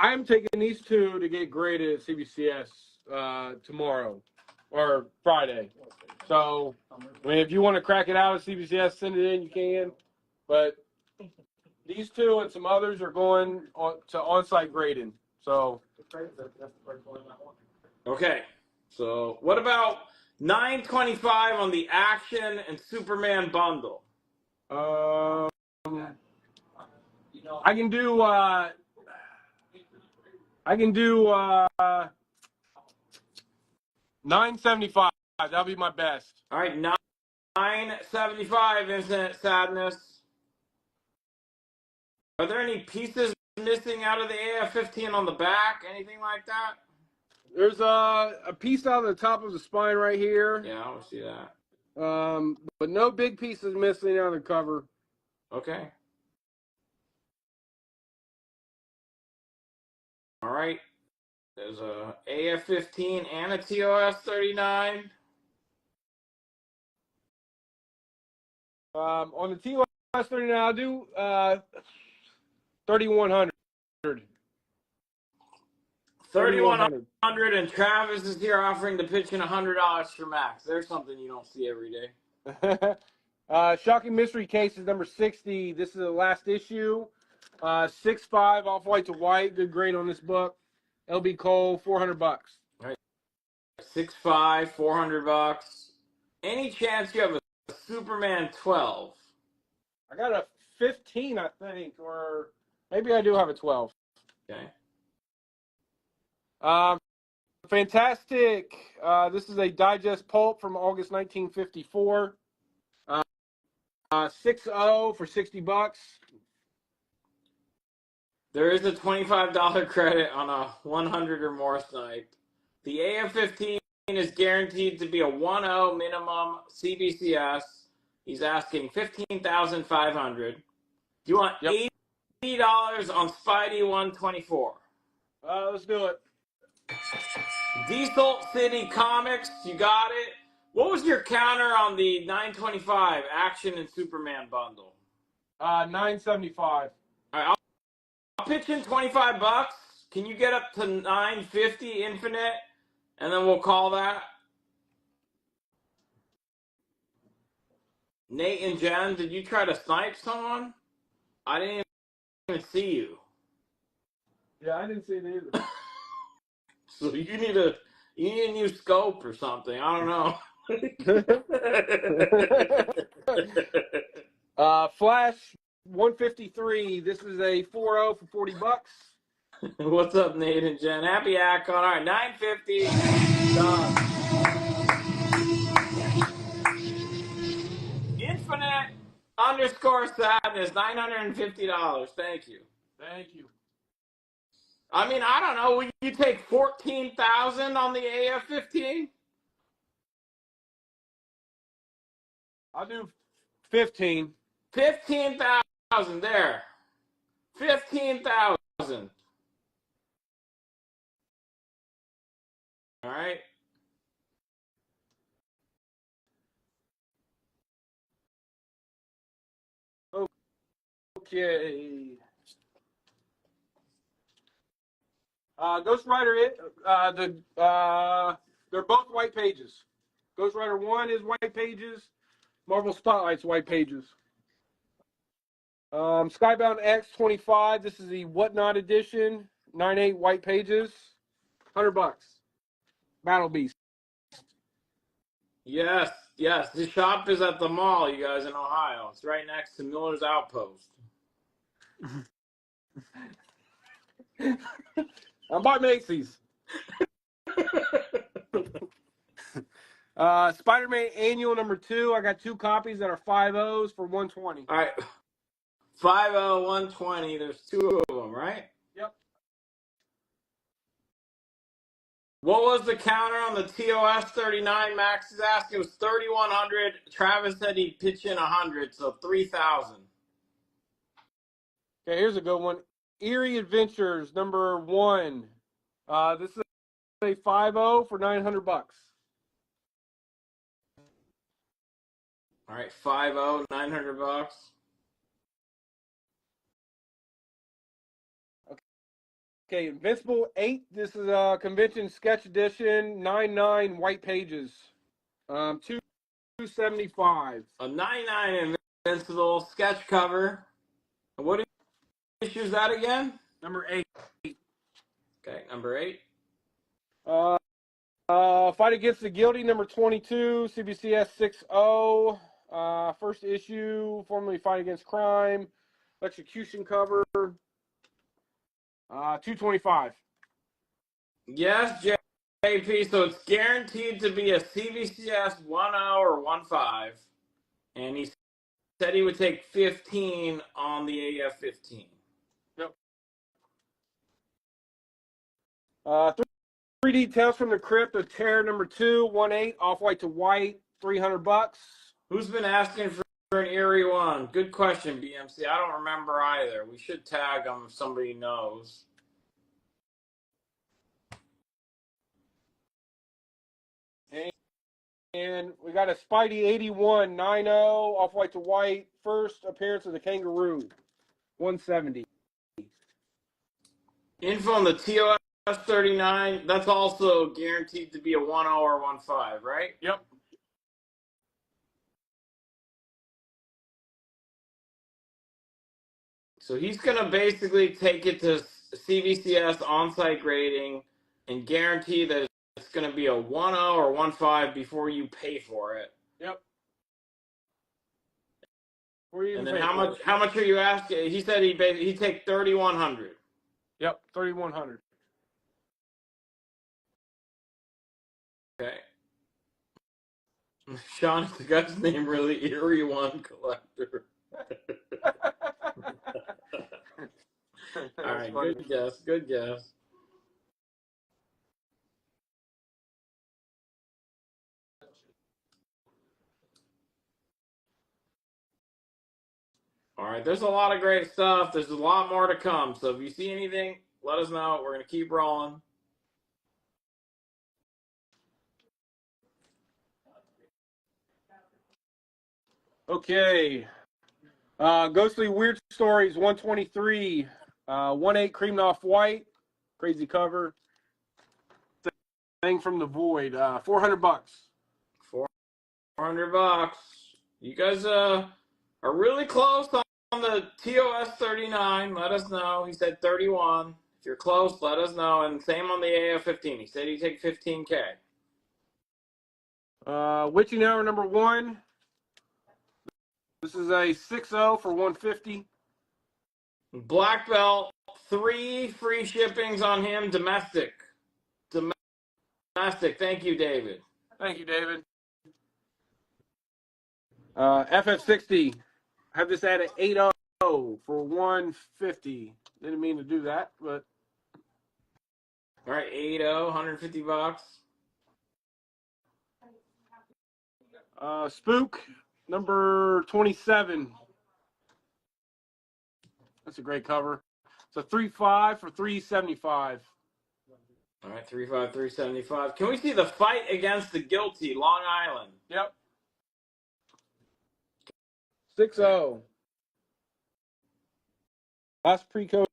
I'm taking these two to get graded at CBCS tomorrow or Friday. So, I mean, if you want to crack it out at CBCS, send it in. You can. But these two and some others are going to on-site grading. So, Okay. So what about $9.25 on the Action and Superman bundle? I can do $9.75. That'll be my best. All right, $9.75 Infinite Sadness. Are there any pieces missing out of the AF-15 on the back? Anything like that? There's a piece out of the top of the spine right here. Yeah, I don't see that. But no big pieces missing out of the cover. Okay. All right. There's a AF-15 and a TOS-39. On the TOS-39, I'll do 3,100. 3,100, and Travis is here offering to pitch in $100 for Max. There's something you don't see every day. Shocking Mystery Cases number 60. This is the last issue. 6.5 off-white to white. Good grade on this book. LB Cole, $400. All right. 6.5, $400. Any chance you have a Superman 12? I got a 15, I think, or maybe I do have a 12. Okay. Fantastic. This is a digest pulp from August 1954. 6.0 for $60. There is a $25 credit on a 100 or more snipe. The AF-15 is guaranteed to be a 1.0 minimum CBCS. He's asking $15,500. Do you want $80 on Spidey 124? Let's do it. Diesel City Comics, you got it. What was your counter on the 925 Action and Superman bundle? 975. All right, I'll pitch in $25. Can you get up to 950 Infinite, and then we'll call that? Nate and Jen, did you try to snipe someone? I didn't even see you. Yeah, I didn't see it either. So you need a new scope or something. I don't know. Flash 153. This is a 4.0 for $40. What's up, Nate and Jen? Happy Acon. All right, 950. Done. Infinite _ Sadness, $950. Thank you. Thank you. I mean, I don't know. Will you take 14,000 on the AF-15? I'll do 15. 15,000 there. 15,000. All right. Okay. Ghost Rider, they're both white pages. Ghost Rider 1 is white pages. Marvel Spotlight's white pages. Skybound X25. This is the Whatnot edition. 9.8 white pages. $100. Battle Beast. Yes. The shop is at the mall, you guys, in Ohio. It's right next to Miller's Outpost. I'm by Macy's. Spider-Man Annual number 2. I got 2 copies that are 5.0s for $120. All right. 5.0, 120. There's 2 of them, right? Yep. What was the counter on the TOS-39? Max is asking. It was 3,100. Travis said he'd pitch in 100, so 3,000. Okay, here's a good one. Eerie Adventures number 1. This is a 5.0 for $900. All right, 5.0, $900. Okay, Invincible 8. This is a convention sketch edition, 9.9 white pages. 275. A 99 Invincible sketch cover. What issue is that again? Number 8. Okay, number 8. Fight Against the Guilty, number 22, CBCS 6.0. First issue, formerly Fight Against Crime. Execution cover. 225. Yes, JP. So it's guaranteed to be a CVCS 1.0 or 1.5. And he said he would take 15 on the AF-15. Yep. 3D Tales from the Crypt of Terror, number 2, 1.8, off-white to white, $300. Who's been asking for an eerie one? Good question, BMC. I don't remember either. We should tag them if somebody knows. And we got a Spidey 81, 9.0, off-white to white, first appearance of the Kangaroo, 170. Info on the TOS 39, that's also guaranteed to be a 1.0 or 1.5, right? Yep. So he's going to basically take it to CVCS on-site grading and guarantee that it's going to be a 1.0 or 1.5 before you pay for it. Yep. And then how much are you asking? He said he'd take 3,100. Yep, 3,100. Okay. Sean, is the guy's name really Eerie One Collector? All right, good guess. Good guess. All right, there's a lot of great stuff. There's a lot more to come. So if you see anything, let us know. We're going to keep rolling. Okay. Ghostly Weird Stories, 123, 1.8 creamed off white, crazy cover. Thing from the Void, $400. $400. You guys are really close on the TOS 39. Let us know. He said 31. If you're close, let us know. And same on the AF 15. He said he'd take 15K. Witching Hour number 1. This is a 6.0 for 150. Black Belt, 3 free shippings on him. Domestic. Thank you, David. Thank you, David. FF60. I have this at an 8.0 for 150. Didn't mean to do that, but. All right, 8.0, $150. Spook number 27. That's a great cover. It's a 3.5 for 375. All right, 3.5, 375. Can we see the Fight Against the Guilty, Long Island? Yep. 6.0. Last pre-code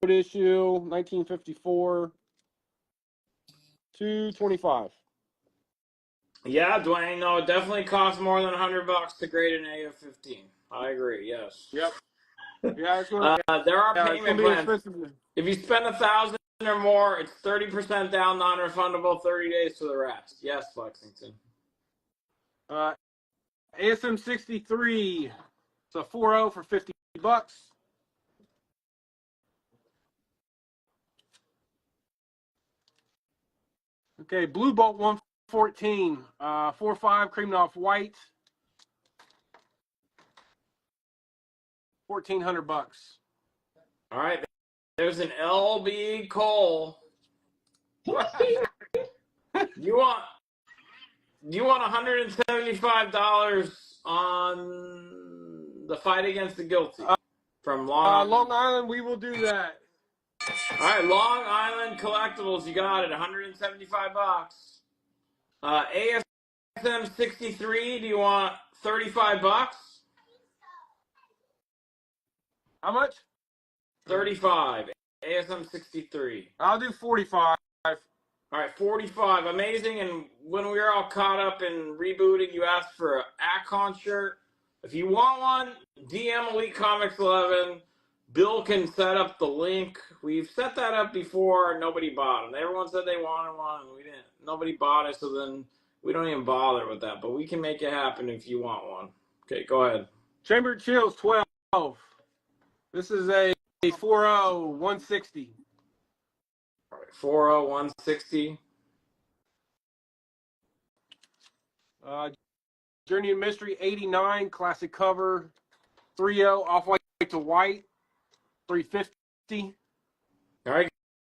issue, 1954. 225. Yeah, Dwayne. No, it definitely costs more than $100 to grade an AF-15. I agree. Yes. Yep. Yeah, it's gonna, there are payment plans. Expensive. If you spend $1,000 or more, it's 30% down, non-refundable, 30 days for the rest. Yes, Lexington. ASM 63. It's a 4.0 for $50. Okay, Blue Bolt 114. 4.5 creamed off white. $1,400. All right. There's an LB Cole. You want $175 on the Fight Against the Guilty from Long Island. We will do that. All right, Long Island Collectibles. You got it. $175. ASM 63. Do you want $35? How much? 35. ASM 63. I'll do 45. All right, 45. Amazing. And when we were all caught up in rebooting, you asked for an Akon shirt. If you want one, DM Elite Comics 11. Bill can set up the link. We've set that up before. Nobody bought them. Everyone said they wanted one, and we didn't. Nobody bought it, so then we don't even bother with that. But we can make it happen if you want one. Okay, go ahead. Chamber Chills 12. This is a 4.0 160. All right, 4.0 160. Journey of Mystery 89 classic cover 3.0 off white to white 350. All right,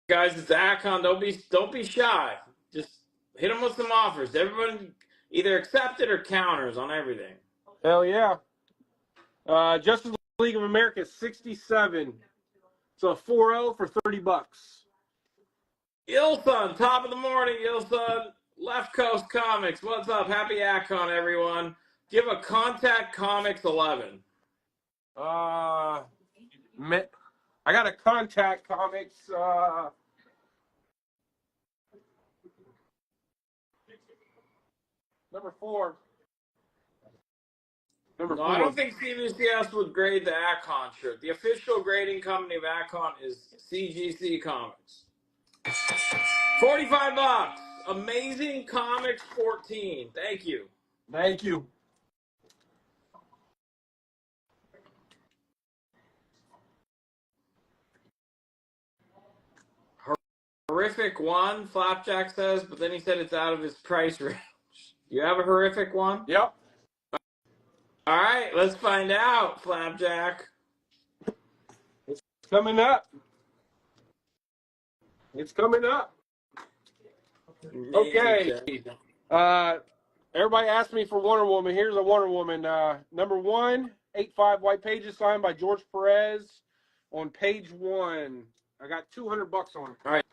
guys, it's Akon. Don't be shy. Just hit them with some offers. Everyone either accept it or counters on everything. Hell yeah. Justice League of America 67. So 4.0 for $30. Ilson, top of the morning, Ilson. Left Coast Comics. What's up? Happy Akon, everyone. Give a contact Comics 11. I got a contact Comics. Number 4. Number 4. I don't think CBCS would grade the Akon shirt. The official grading company of Akon is CGC Comics. $45. Amazing Comics 14. Thank you. Thank you. Horrific one, Flapjack says, but then he said it's out of his price range. You have a horrific one? Yep. All right, let's find out, Flapjack. It's coming up. It's coming up. Okay. Everybody asked me for Wonder Woman. Here's a Wonder Woman. Number 1, 8.5 white pages signed by George Perez on page 1. I got $200 on it. All right.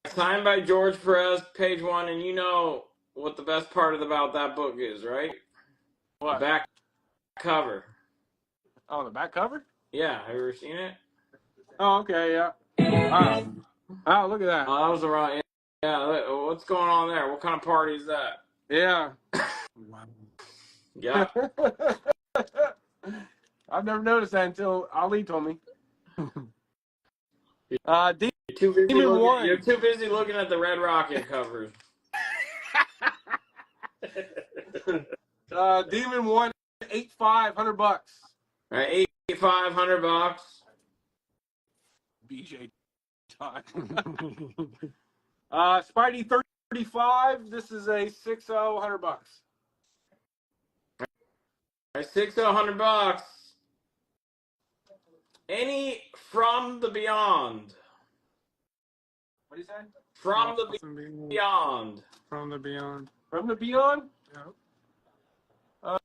Signed by George Perez, page 1, and you know what the best part about that book is, right? What? The back cover. Oh, the back cover? Yeah, have you ever seen it? Oh, okay, yeah. Oh, look at that. Oh, that was the wrong. Yeah, what's going on there? What kind of party is that? Yeah. Yeah. I've never noticed that until Ali told me. You're too busy looking at the Red Rocket covers. Demon 1, 8.5, $100. All right, $8,500. BJ time. Spidey 35. This is a 6.0, $100. All right, $6,000, $100. Any From the Beyond? What do you say? From the Beyond. From the Beyond. From the Beyond? Yeah.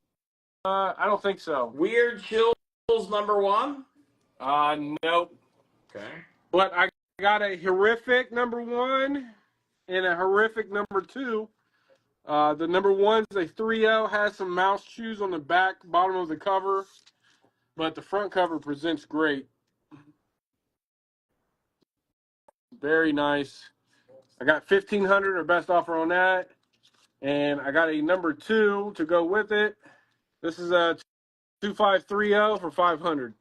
I don't think so. Weird Chills number 1? Nope. Okay. But I got a horrific number 1 and a horrific number 2. The number 1's a 3.0, has some mouse shoes on the back, bottom of the cover, but the front cover presents great. Very nice. I got $1,500, or best offer on that. And I got a number 2 to go with it. This is a 2530 for $500.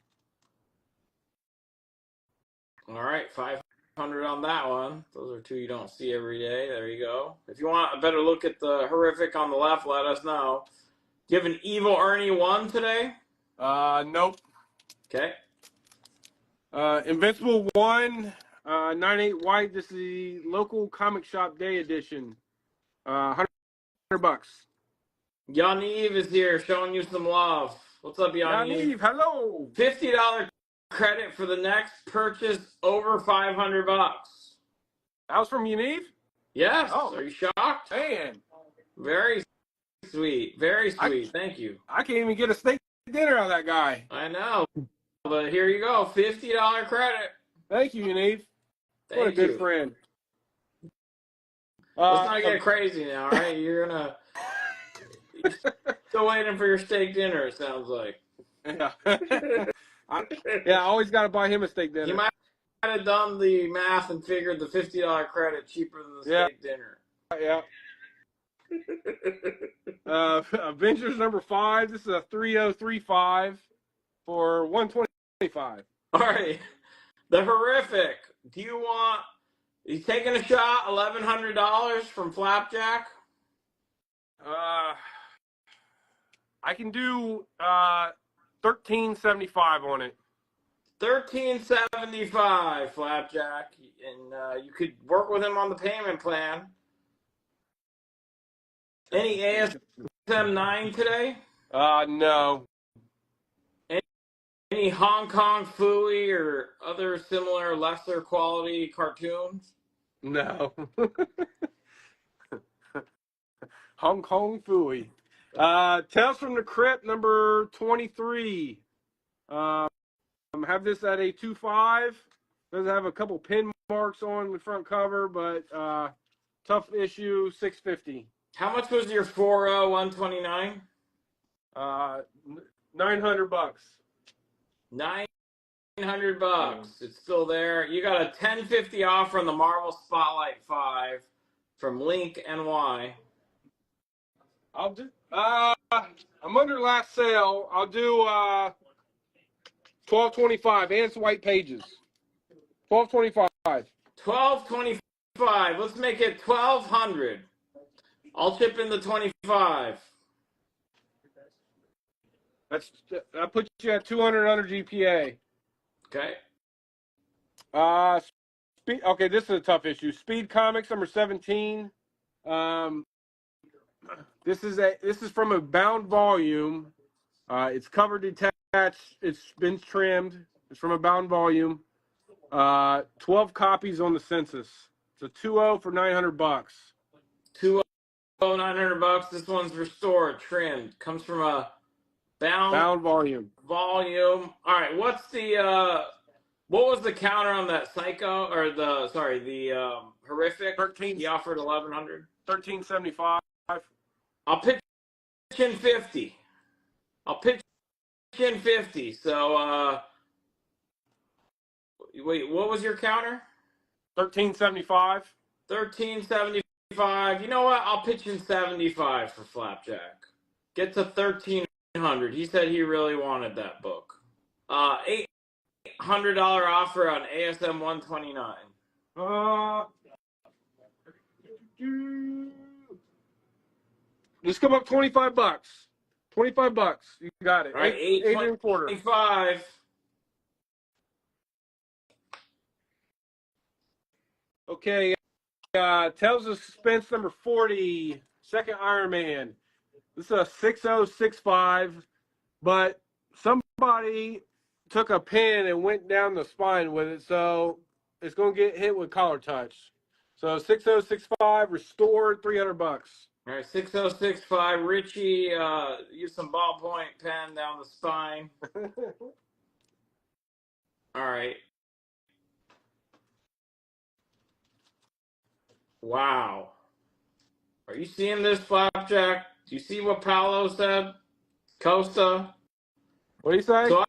All right, $500 on that one. Those are two you don't see every day. There you go. If you want a better look at the horrific on the left, let us know. Do you have an Evil Ernie 1 today? Nope. Okay. Invincible 1, 9.8 white. This is the local comic shop day edition. $100. Yaniv is here showing you some love. What's up, Yaniv? Yaniv, hello. $50 credit for the next purchase over $500. That was from Yaniv? Yes. Oh. Are you shocked? Man. Very sweet. Very sweet. Thank you. I can't even get a steak dinner out of that guy. I know. But here you go. $50 credit. Thank you, Yaniv. Thank What a good you. friend. Let's not get crazy now, all right? You're still waiting for your steak dinner, it sounds like. Yeah. I always got to buy him a steak dinner. You might have done the math and figured the $50 credit cheaper than the steak dinner. Yeah. Avengers number 5. This is a 3035 for 125. All right. The horrific. Do you want? He's taking a shot. $1,100 from Flapjack. I can do 1375 on it. 1375, Flapjack, and you could work with him on the payment plan. Any ASM 9 today? No. Any Hong Kong Phooey or other similar lesser quality cartoons? No. Hong Kong Phooey. Tales from the Crypt number 23. Have this at a 2.5. Does have a couple pin marks on the front cover, but tough issue, 650. How much was your 40129? $900. $900. It's still there. You got a 1050 offer on the Marvel Spotlight 5 from Link NY. I'll do. I'm under last sale. I'll do 1225. And it's white pages. 1225. 1225. Let's make it 1200. I'll chip in the 25. That puts you at 200 under GPA. Okay. Okay, this is a tough issue. Speed Comics number 17. This is from a bound volume. It's cover detached. It's been trimmed. It's from a bound volume. 12 copies on the census. It's a 2.0 for $900. 2.0, $900. This one's restored, trimmed. Comes from a bound volume. All right. What's the what was the counter on that Psycho or the horrific? 13. He offered 1,100. 1375. I'll pitch in 50. So wait, what was your counter? 1375. 1375. You know what? I'll pitch in 75 for Flapjack. Get to 1300. He said he really wanted that book. $800 offer on ASM 129. Just come up $25. $25. You got it. All right, eight and a quarter. 25. Okay. Tales of Suspense number 40. Second Iron Man. This is a 6065, but somebody took a pin and went down the spine with it, so it's going to get hit with collar touch. So 6065 restored, $300. All right, 6065. Richie, use some ballpoint pen down the spine. All right. Wow. Are you seeing this, Flapjack? Do you see what Paolo said? Costa? What do you say? So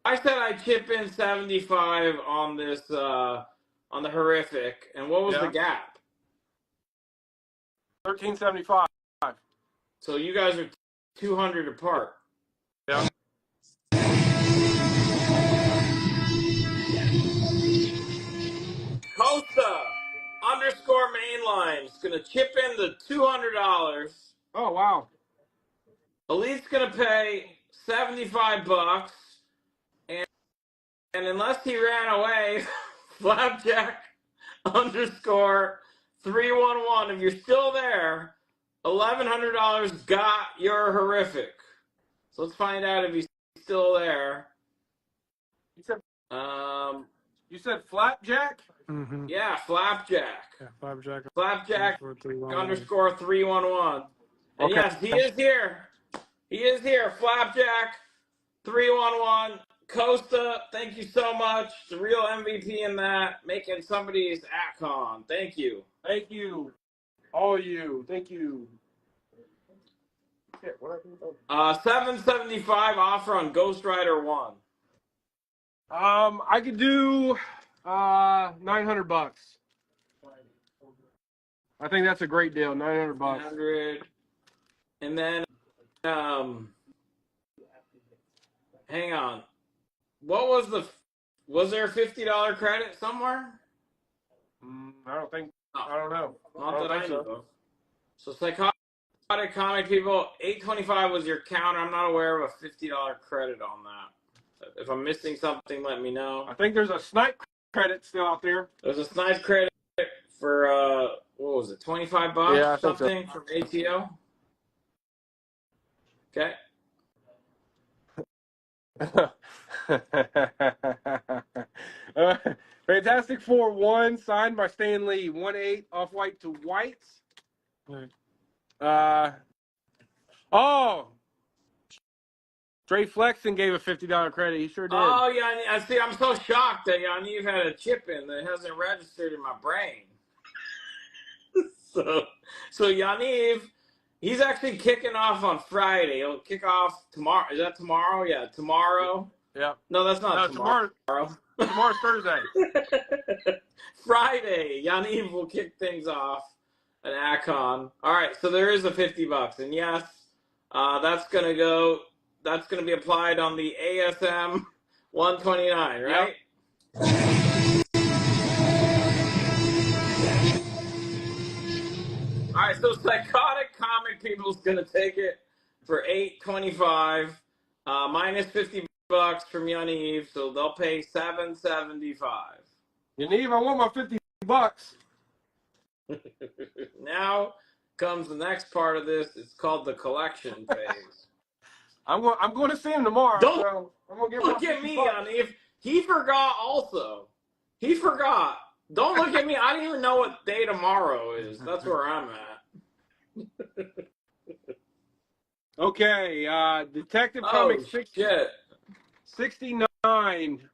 I said I'd chip in 75 on this, on the horrific. And what was the gap? 1375. So you guys are 200 apart. Yeah. Costa _ mainline is going to chip in the $200. Oh, wow. Elite's going to pay $75. And unless he ran away, Flapjack _ 311. If you're still there, $1,100 got your horrific. So let's find out if he's still there. You said Flapjack? Mm-hmm. Yeah, Flapjack. Yeah, Flapjack. Flapjack _ 311. And Okay. yes, he is here. He is here. Flapjack 311. Costa, thank you so much. The real MVP in that, making somebody's AtCon. Thank you. Thank you. All of you. Thank you. Shit, what happened? 775 offer on Ghost Rider 1. I could do $900. I think that's a great deal. $900. 100. And then, hang on. What was there a $50 credit somewhere? I don't think. No, I don't know. not that I think know so. of. So Psychotic Comic people, $825 was your counter. I'm not aware of a $50 credit on that. If I'm missing something, let me know. I think there's a snipe credit still out there. There's a Snipe credit for what was it, $25? Yeah, I think so. Something from ATO. Okay. Fantastic Four 1 signed by Stan Lee. 1/8 off white to white. Oh, Dre Flexen gave a $50 credit. He sure did. Oh yeah, I see. I'm so shocked that Yaniv had a chip in that hasn't registered in my brain. so Yaniv, he's actually kicking off on Friday. He'll kick off tomorrow. Is that tomorrow? Yeah, tomorrow. Yeah. No, that's not tomorrow. Tomorrow's Thursday. Friday, Yaniv will kick things off at Akon. All right, so there is a $50, and yes, that's gonna be applied on the ASM 129, right? Yep. All right, so Psychotic Comic People's gonna take it for $825, minus $50 from Yaniv, so they'll pay $775. Yaniv, I want my $50. Now comes the next part of this. It's called the collection phase. I'm going to see him tomorrow. Don't so I'm gonna get look at me, Yaniv. He forgot also. He forgot. Don't look at me. I don't even know what day tomorrow is. That's where I'm at. Okay, Detective Oh, Comics shit. 69.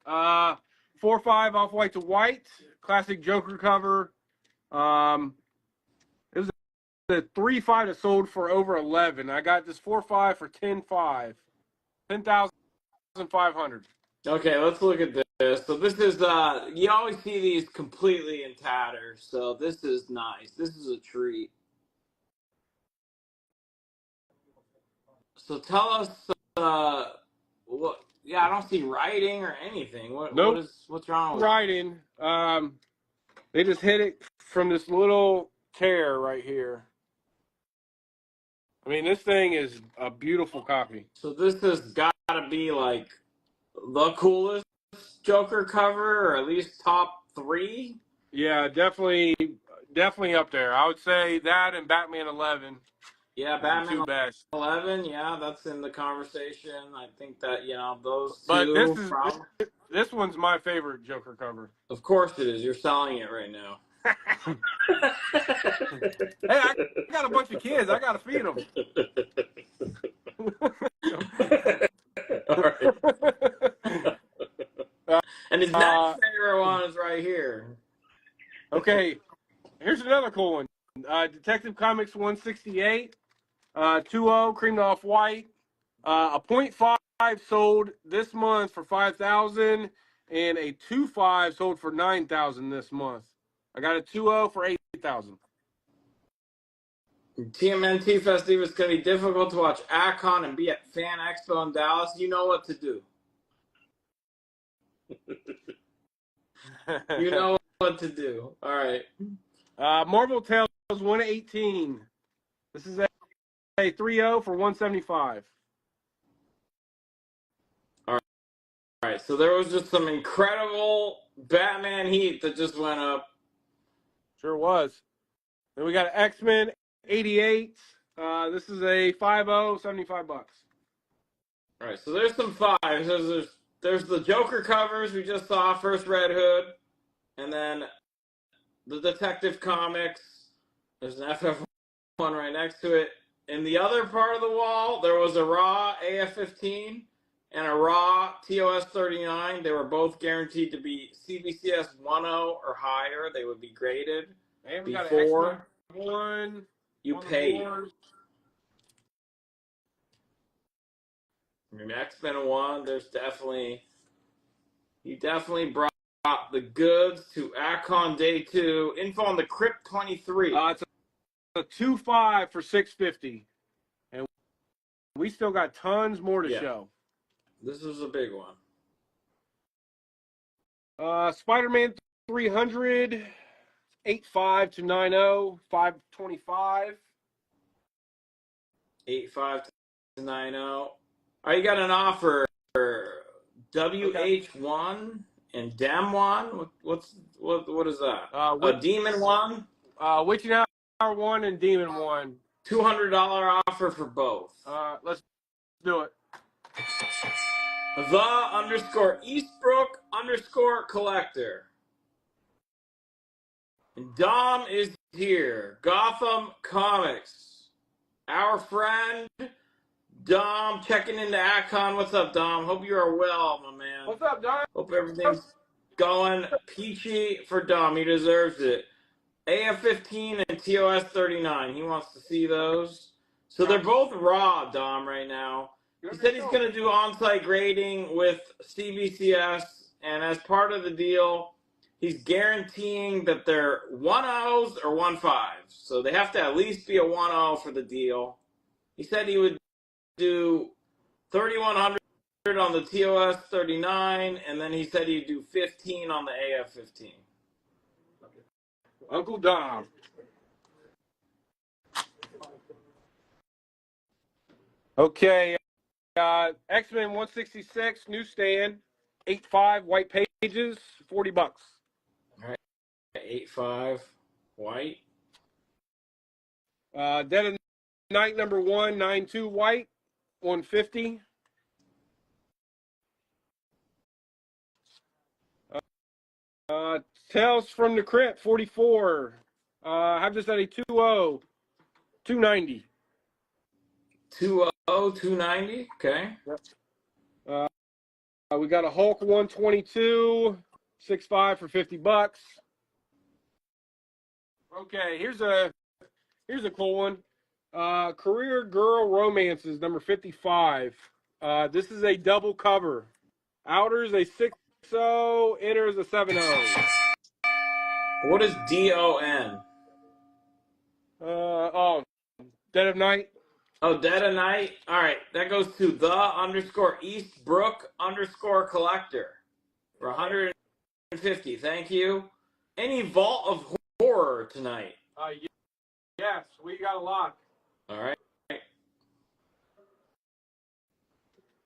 4/5 off white to white. Classic Joker cover. It was a 3/5 that sold for over 11. I got this 4/5 for 10/5. 10,500. Okay, let's look at this. So this is you always see these completely in tatters. So this is nice. This is a treat. So tell us what. Yeah, I don't see writing or anything. Nope. What's wrong with writing? They just hit it from this little tear right here. I mean, this thing is a beautiful copy. So this has got to be like the coolest Joker cover, or at least top 3. Yeah, definitely up there. I would say that and Batman 11. Yeah, Batman 2 best. 11. Yeah, that's in the conversation. I think that those two. But this one's my favorite Joker cover. Of course it is. You're selling it right now. Hey, I got a bunch of kids. I got to feed them. All right. And his next favorite one is right here. Okay, here's another cool one. Detective Comics 168, 2/0 creamed off white. A 0.5 sold this month for 5,000, and a 2/5 sold for 9,000 this month. I got a 2/0 for 8,000. TMNT Festive is going to be difficult to watch Akon and be at Fan Expo in Dallas. You know what to do. You know what to do. All right. Marvel Tales 118. This is a 3/0 for 175. All right. So there was just some incredible Batman heat that just went up. Sure was. Then we got X-Men 88. This is a 5/0, $75. All right. So there's some 5s. There's the Joker covers we just saw. First Red Hood. And then the Detective Comics. There's an FF1 right next to it. In the other part of the wall, there was a raw AF-15 and a raw TOS 39. They were both guaranteed to be CBCS 1.0 or higher. They would be graded And we got before one. you paid. I mean, X-Men 1, you definitely brought the goods to Akon Day 2. Info on the Crypt 23. It's a 2.5 for 650, and we still got tons more to show. This is a big one. Spider-Man 300, 8.5 to 9.0, 525. 8.5 to 9.0. All right, you got an offer for WH1 and Dem1. What is that? Demon 1. Witching Hour 1 and Demon 1. $200 offer for both. Let's do it. _Eastbrook_collector. And Dom is here. Gotham Comics. Our friend Dom checking into Akon. What's up, Dom? Hope you are well, my man. What's up, Dom? Hope everything's going peachy for Dom. He deserves it. AF15 and TOS 39. He wants to see those. So they're both raw, Dom, right now. He said he's going to do on-site grading with CBCS, and as part of the deal, he's guaranteeing that they're 1.0s or 1.5s. So they have to at least be a 1.0 for the deal. He said he would do 3,100 on the TOS 39, and then he said he'd do 15 on the AF 15. Uncle Dom. Okay, X-Men 166 newsstand, 8.5 white pages, $40. All right, 8.5 white. Dead of Night number 1, 9.2 white, 150. Tales from the Crypt 44. Have this at a 2.0, 290. 2.0, 290. Okay. Yep. We got a Hulk 122, 6.5 for $50. Okay, here's a cool one. Career Girl Romances number 55. This is a double cover. Outer's a 6.0, inner's a 7.0. What is DON? Dead of Night. Oh, Dead of Night. All right, that goes to _Eastbrook_collector for 150. Thank you. Any Vault of Horror tonight? Yes, we got a lot. All right.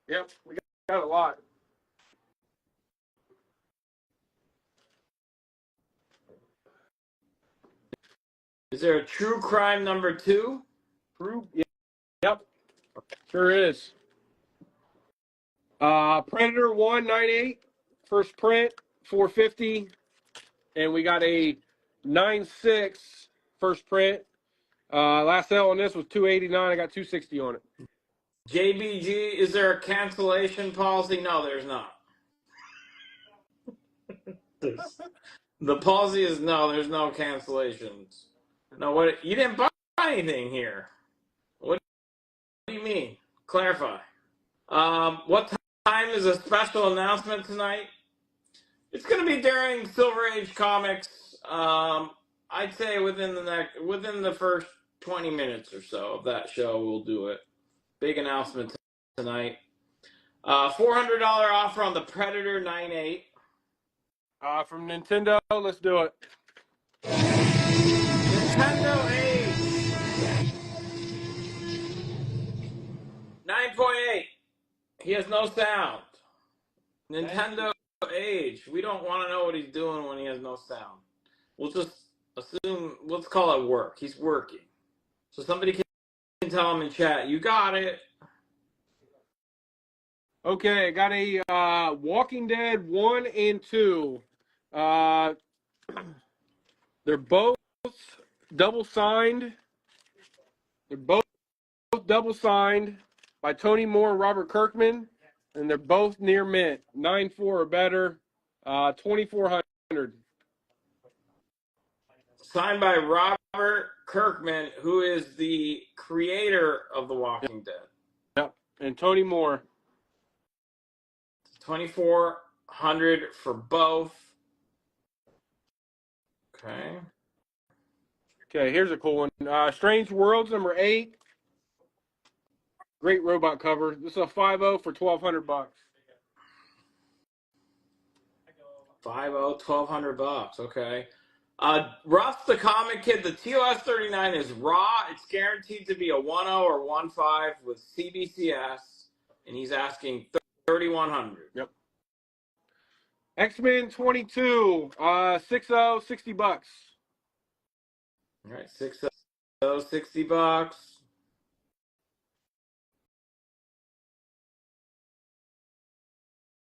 Yep, we got a lot. Is there a True Crime number 2? True. Yep. Sure is. Predator 198, first print, 450. And we got a 9.6 first print. Last sale on this was 289. I got 260 on it. JBG, is there a cancellation policy? No, there's not. The policy is no, there's no cancellations. No, what? You didn't buy anything here. What do you mean? Clarify. What time is a special announcement tonight? It's going to be during Silver Age Comics. I'd say within the first 20 minutes or so of that show, we'll do it. Big announcement tonight. $400 offer on the Predator 9.8. From Nintendo, let's do it. Nintendo Age 9.8. He has no sound. Nintendo Age. We don't want to know what he's doing when he has no sound. We'll just assume, let's call it work. He's working. So somebody can tell him in chat, you got it. Okay, I got a Walking Dead 1 and 2. They're both double signed. They're both double signed by Tony Moore and Robert Kirkman, and they're both near mint. 9.4 or better. 2,400. Signed by Robert Kirkman, who is the creator of The Walking Dead. Yep, and Tony Moore. 2,400 for both. Okay. Okay, here's a cool one. Strange Worlds number 8. Great robot cover. This is a 5.0 for $1,200. 5.0, $1,200. Okay. Russ the Comic Kid, the TOS 39 is raw. It's guaranteed to be a 1.0 or 1.5 with CBCS, and he's asking 3,100. Yep. X-Men 22, 6.0, $60. All right, 6.0, $60.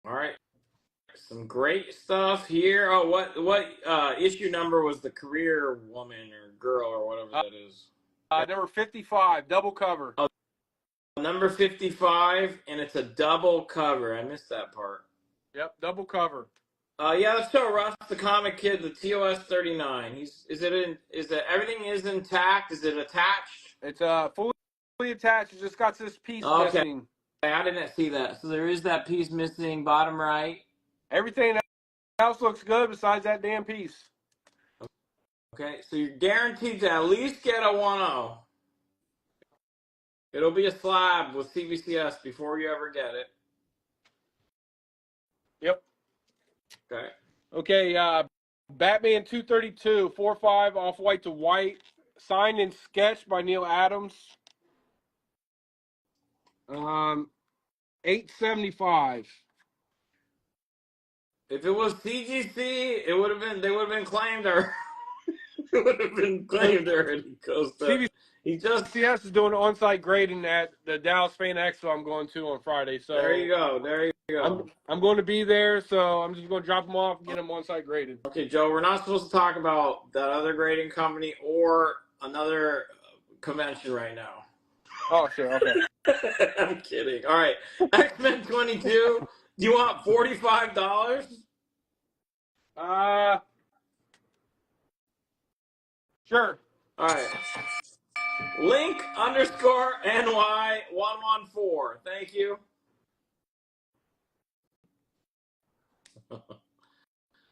All right. Some great stuff here. Oh, what issue number was the career woman or girl or whatever that is? Number 55, double cover. Oh, number 55, and it's a double cover. I missed that part. Yep, double cover. Yeah, let's show Russ the Comic Kid, the TOS 39. Everything is intact? Is it attached? It's fully attached. It just got this piece Okay. missing. I didn't see that. So there is that piece missing, bottom right. Everything else looks good besides that damn piece. Okay, so you're guaranteed to at least get a 1.0. It'll be a slab with CBCS before you ever get it. Yep. Okay. Okay, Batman 232, 4.5 off-white to white. Signed and sketched by Neil Adams. $8.75. If it was CGC, they would have been claimed or it would have been claimed already. He just CBCS is doing on-site grading at the Dallas Fan Expo I'm going to on Friday. So there you go. There you go. I'm going to be there, so I'm just going to drop them off and get them on-site graded. Okay, Joe, we're not supposed to talk about that other grading company or another convention right now. Oh, sure. Okay. I'm kidding. All right. X-Men 22. Do you want $45? Sure. All right. Link_NY114. Thank you.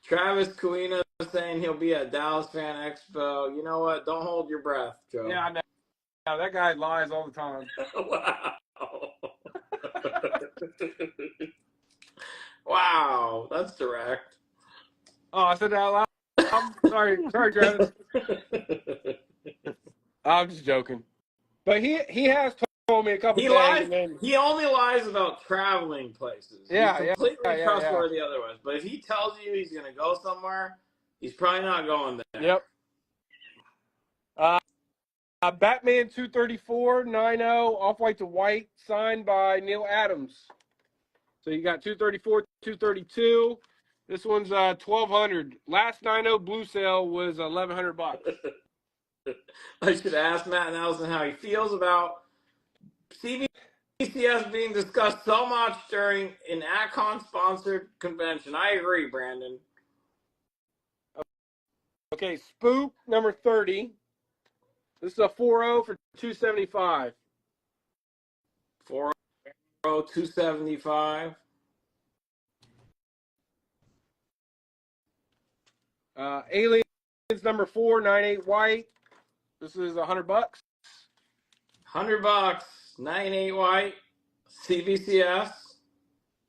Travis Cuina saying he'll be at Dallas Fan Expo. You know what? Don't hold your breath, Joe. Yeah, I know. Yeah, that guy lies all the time. Wow. Wow, that's direct. Oh, I said that out loud. I'm sorry, Travis. I'm just joking. But he has told me a couple He times. lies. And then, He only lies about traveling places. Yeah, he's completely yeah. trustworthy otherwise. But if he tells you he's going to go somewhere, he's probably not going there. Yep. Batman 234, 9.0, off-white to white, signed by Neil Adams. So you got 234, 232. This one's $1,200. Last 9.0 blue sale was $1,100. I should ask Matt Nelson how he feels about CBCS being discussed so much during an AdCon-sponsored convention. I agree, Brandon. Okay, Spook number 30. This is a 4.0 for $275. 4.0, $275. Aliens number 4, 9.8 white. This is $100. $100, 9.8 white, CBCS.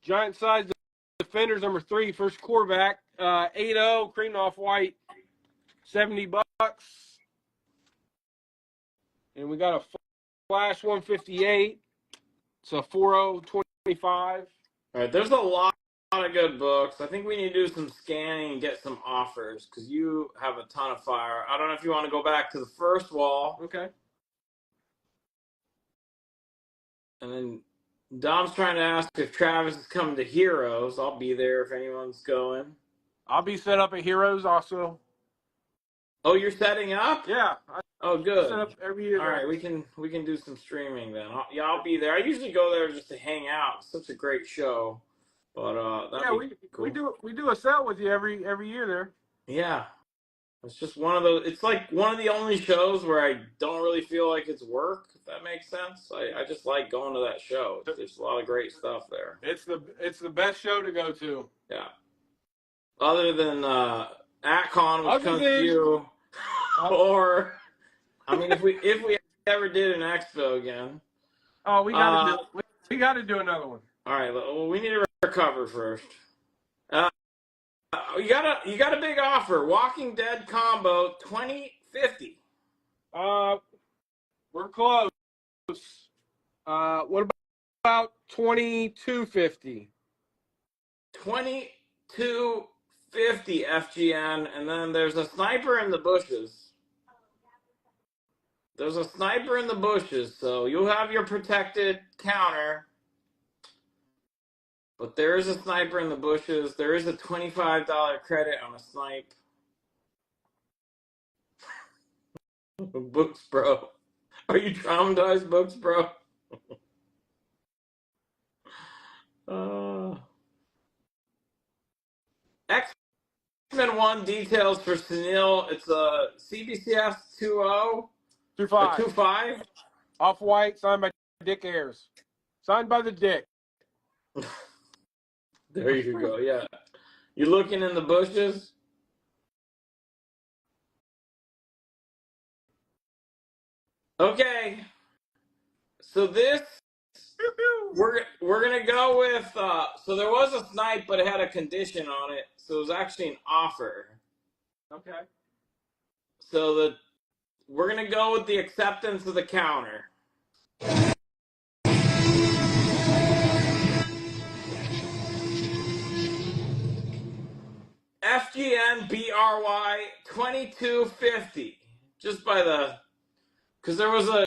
Giant size Defenders number 3, first quarterback, 8.0, cream off white, $70. And we got a Flash 158. It's a 4.0, $25. All right, there's a lot of good books. I think we need to do some scanning and get some offers because you have a ton of fire. I don't know if you want to go back to the first wall. Okay. And then Dom's trying to ask if Travis is coming to Heroes. I'll be there if anyone's going. I'll be set up at Heroes also. Oh, you're setting up? Yeah. Oh, good. Set up every year. All right, we can do some streaming then. I'll be there. I usually go there just to hang out. It's such a great show. But we do a set with you every year there. Yeah. It's just one of those. It's like one of the only shows where I don't really feel like it's work. If that makes sense. I just like going to that show. There's a lot of great stuff there. It's the best show to go to. Yeah. Other than AtCon, I'll which just comes say- to you, or I mean, if we ever did an expo again. Oh, we got to do another one. All right. Well, we need to recover first. You got a big offer. Walking Dead combo 2050. We're close. What about 2250? 2250 FGN, and then there's a sniper in the bushes. There's a sniper in the bushes, so you'll have your protected counter. But there is a sniper in the bushes. There is a $25 credit on a snipe. Books, bro. Are you traumatized, Books, bro? X-Men 1 details for Sunil. It's a CBCS 2.0. 2.5. 2.5. Off-white, signed by Dick Ayers. Signed by the Dick. There you go, yeah. You looking in the bushes? Okay. So this, we're gonna go with, so there was a snipe, but it had a condition on it. So it was actually an offer. Okay. So we're gonna go with the acceptance of the counter. FGN BRY 2250. Just by because there was a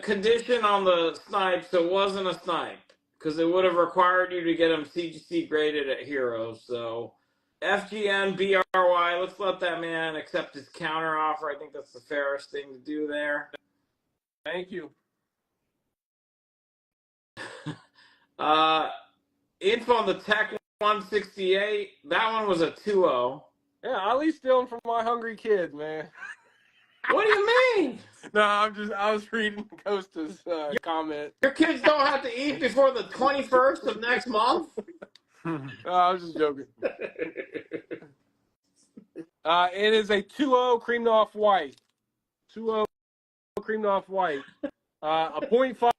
condition on the snipe, so it wasn't a snipe. Because it would have required you to get them CGC graded at Heroes. So FGN BRY, let's let that man accept his counter offer. I think that's the fairest thing to do there. Thank you. Info on the Tech 168. That one was a 2.0. Yeah, I at least stealing from my hungry kids, man. What do you mean? No, I was reading Costa's comment. Your kids don't have to eat before the 21st of next month? I was just joking. It is a 2.0 creamed off white. 2.0 creamed off white. A 0.5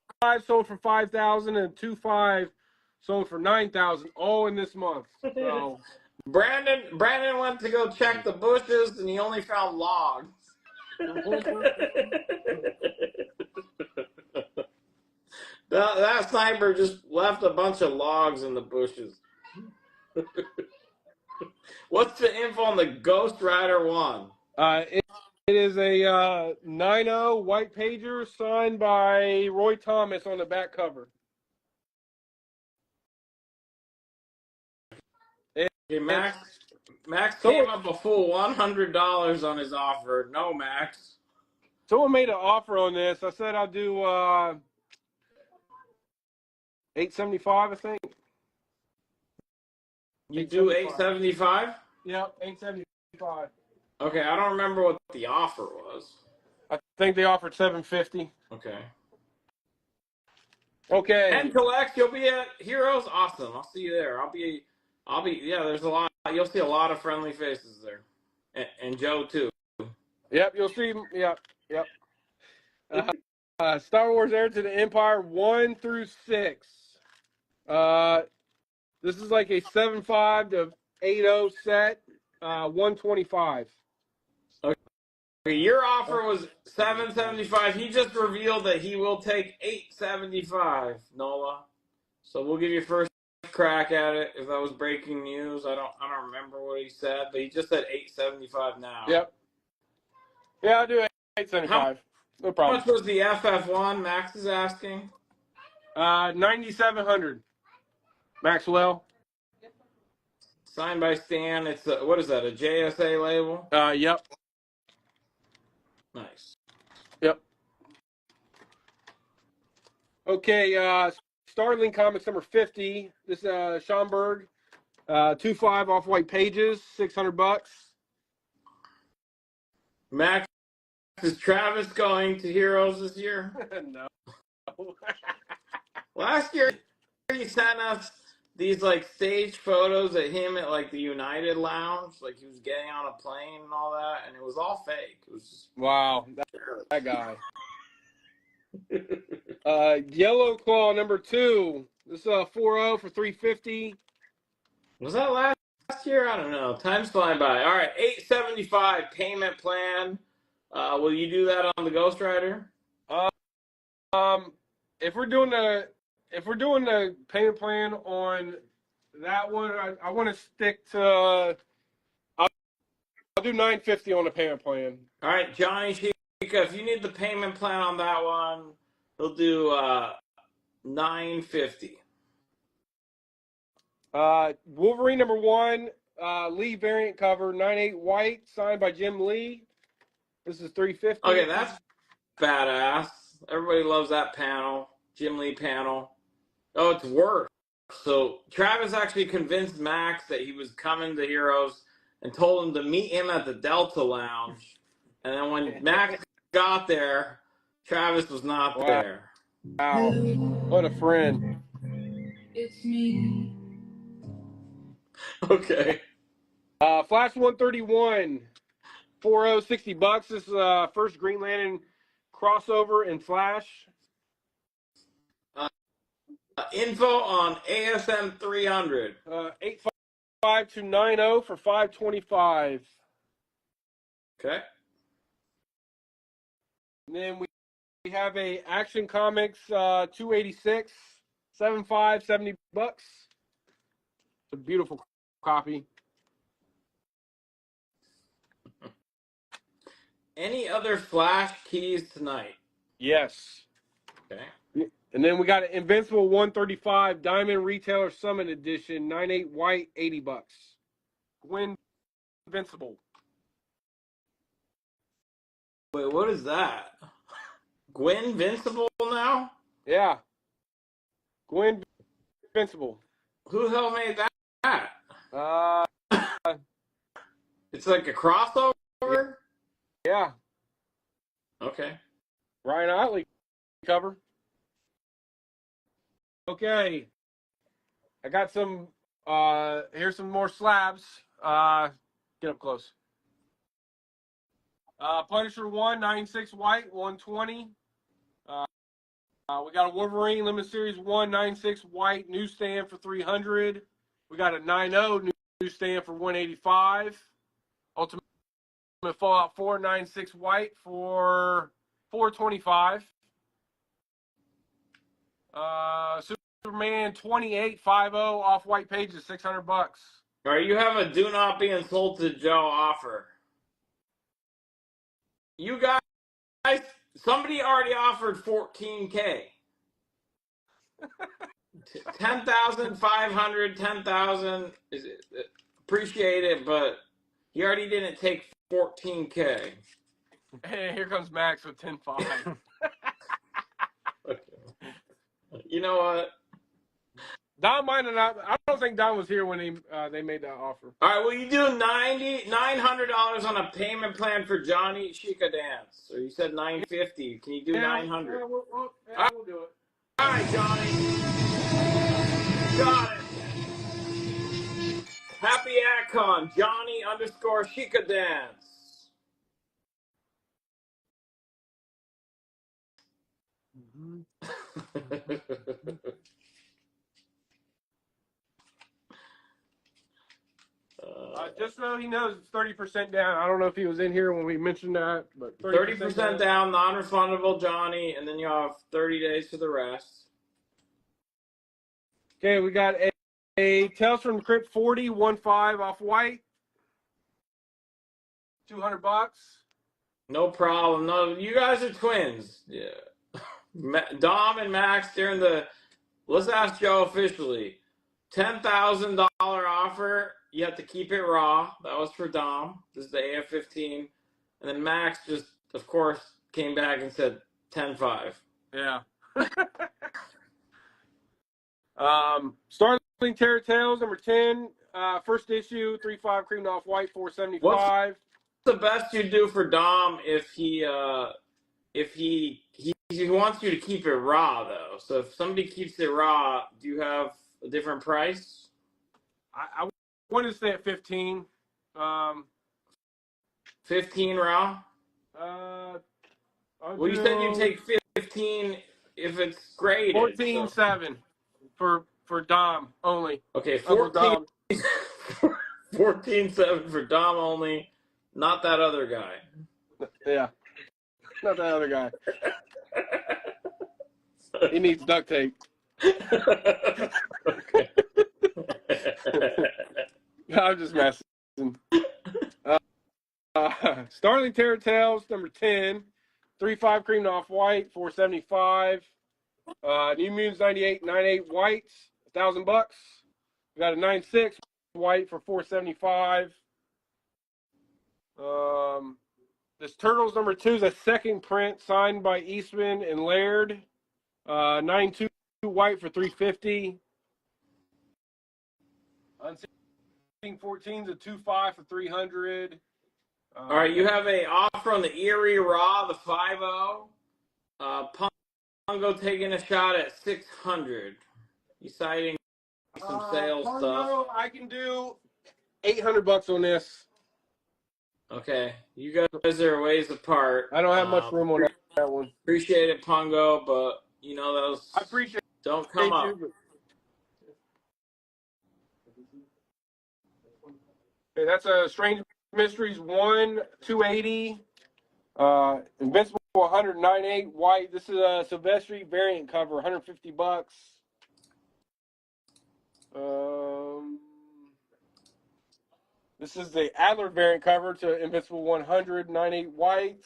sold for 5,000 and a 2.5 sold for 9,000. All in this month. So Brandon went to go check the bushes and he only found logs. That sniper just left a bunch of logs in the bushes. What's the info on the Ghost Rider 1? It is a 9.0 white pager signed by Roy Thomas on the back cover. Okay, Max came up a full $100 on his offer. No, Max. Someone made an offer on this. I said I'll do $875, I think. You do $875? Yep, $875. Okay, I don't remember what the offer was. I think they offered $750. Okay. Okay. And collect, you'll be at Heroes. Awesome. I'll see you there. Yeah, there's a lot. You'll see a lot of friendly faces there. And Joe, too. Yep, you'll see. Yep. Star Wars Heir to the Empire 1 through 6. This is like a 7.5 to 8.0 set. 125. Okay, your offer was $775. He just revealed that he will take $875, Nola. So we'll give you first crack at it. If that was breaking news, I don't remember what he said, but he just said $875 now. Yep. Yeah, I'll do $875. No problem. How much was the FF1? Max is asking. 9,700. Maxwell. Signed by Stan. It's what is that? A JSA label? Yep. Nice. Yep. Okay. Starling Comics number 50. This Schomburg. 2.5 off white pages. $600. Max, is Travis going to Heroes this year? No. Last year he sent us these like staged photos of him at like the United Lounge, like he was getting on a plane and all that, and it was all fake. It was just Wow, that guy. Yellow Claw number 2. This is a 4.0 for 350. was that last year? I don't know. Time's flying by. All right, $875 payment plan. Will you do that on the Ghost Rider? If we're doing the payment plan on that one, I want to stick to. I'll do $950 on the payment plan. All right, Johnny Chica, if you need the payment plan on that one, he'll do $950. Wolverine number 1, Lee variant cover, 9/8 white, signed by Jim Lee. This is $350. Okay, that's badass. Everybody loves that panel, Jim Lee panel. Oh, it's worse. So Travis actually convinced Max that he was coming to Heroes and told him to meet him at the Delta Lounge. And then when Max got there, Travis was not there. Wow, what a friend. It's me. Okay. Flash 131, 4.0, $60. This is first Green Lantern crossover in Flash. Info on ASM 300. 8.5 to 9.0 for 525. Okay. And then we have a Action Comics 286, 7.5, $70. It's a beautiful copy. Any other Flash keys tonight? Yes. Okay. And then we got an Invincible 135 Diamond Retailer Summit Edition, 9/8 white, $80. Gwen Invincible. Wait, what is that? Gwen Invincible now? Yeah. Gwen Invincible. Who the hell made that? Uh, It's like a crossover? yeah. Okay. Ryan Otley cover. Okay. I got some, here's some more slabs. Get up close. Punisher 1, 9/6 white, 120. We got a Wolverine Limited Series 1, 9/6 white, newsstand for 300. We got a 9.0 newsstand for 185. Ultimate Fallout 4, 9/6 white for 425. Superman 28.50 off-white pages, $600. All right, you have a do not be insulted Joe offer. You guys, somebody already offered $14K. 10,500, 10,000 is appreciate it, but he already didn't take $14K. Hey, here comes Max with 10.5. Okay. You know what? Don might have not. I don't think Don was here when they made that offer. All right, will you do $900 on a payment plan for Johnny Chica Dance? Or you said $950. Can you do $900? Yeah, we'll do it. All right, Johnny. Got it. Happy AdCon, Johnny_Chica Dance. Just so he knows, it's 30% down. I don't know if he was in here when we mentioned that, but 30% down, non-refundable, Johnny, and then you have 30 days for the rest. Okay, we got a Tales from the Crypt 40, 1.5 off white, $200. No problem. No, you guys are twins. Yeah. Dom and Max during the. Let's ask Joe officially. $10,000 offer. You have to keep it raw. That was for Dom. This is the AF-15. And then Max just, of course, came back and said 10.5. Yeah. Starling Terror Tales number 10, first issue, 3.5 creamed off white, $475. What's the best you do for Dom if he wants you to keep it raw though? So if somebody keeps it raw, do you have a different price? I want to stay at 15. 15 raw? Well, you said you take 15 if it's graded. 14.7 for Dom only. Okay, Uncle 14 Dom. 14.7 for Dom only, not that other guy. Yeah, not that other guy. He needs duct tape. Okay. I'm just messing. Starling Terratails, number 10. 3.5 cream off-white, 475. New Moons 98, 98 whites, $1,000. We got a 9.6 white for 475. This Turtles number 2 is a second print signed by Eastman and Laird. 9.2 white for 350. Unseen 14 is a 2.5 for 300. All right, you have a offer on the Erie Raw, the 5.0. Pongo taking a shot at 600. You citing some sales stuff. I can do $800 on this. Okay, you guys are a ways apart. I don't have much room on that one. Appreciate it, Pongo, but you know those I appreciate don't come up. you. Okay, that's a Strange Mysteries 1, 280. Invincible 109.8 white. This is a Silvestri variant cover, $150. This is the Adler variant cover to Invincible 100, 9.8 white.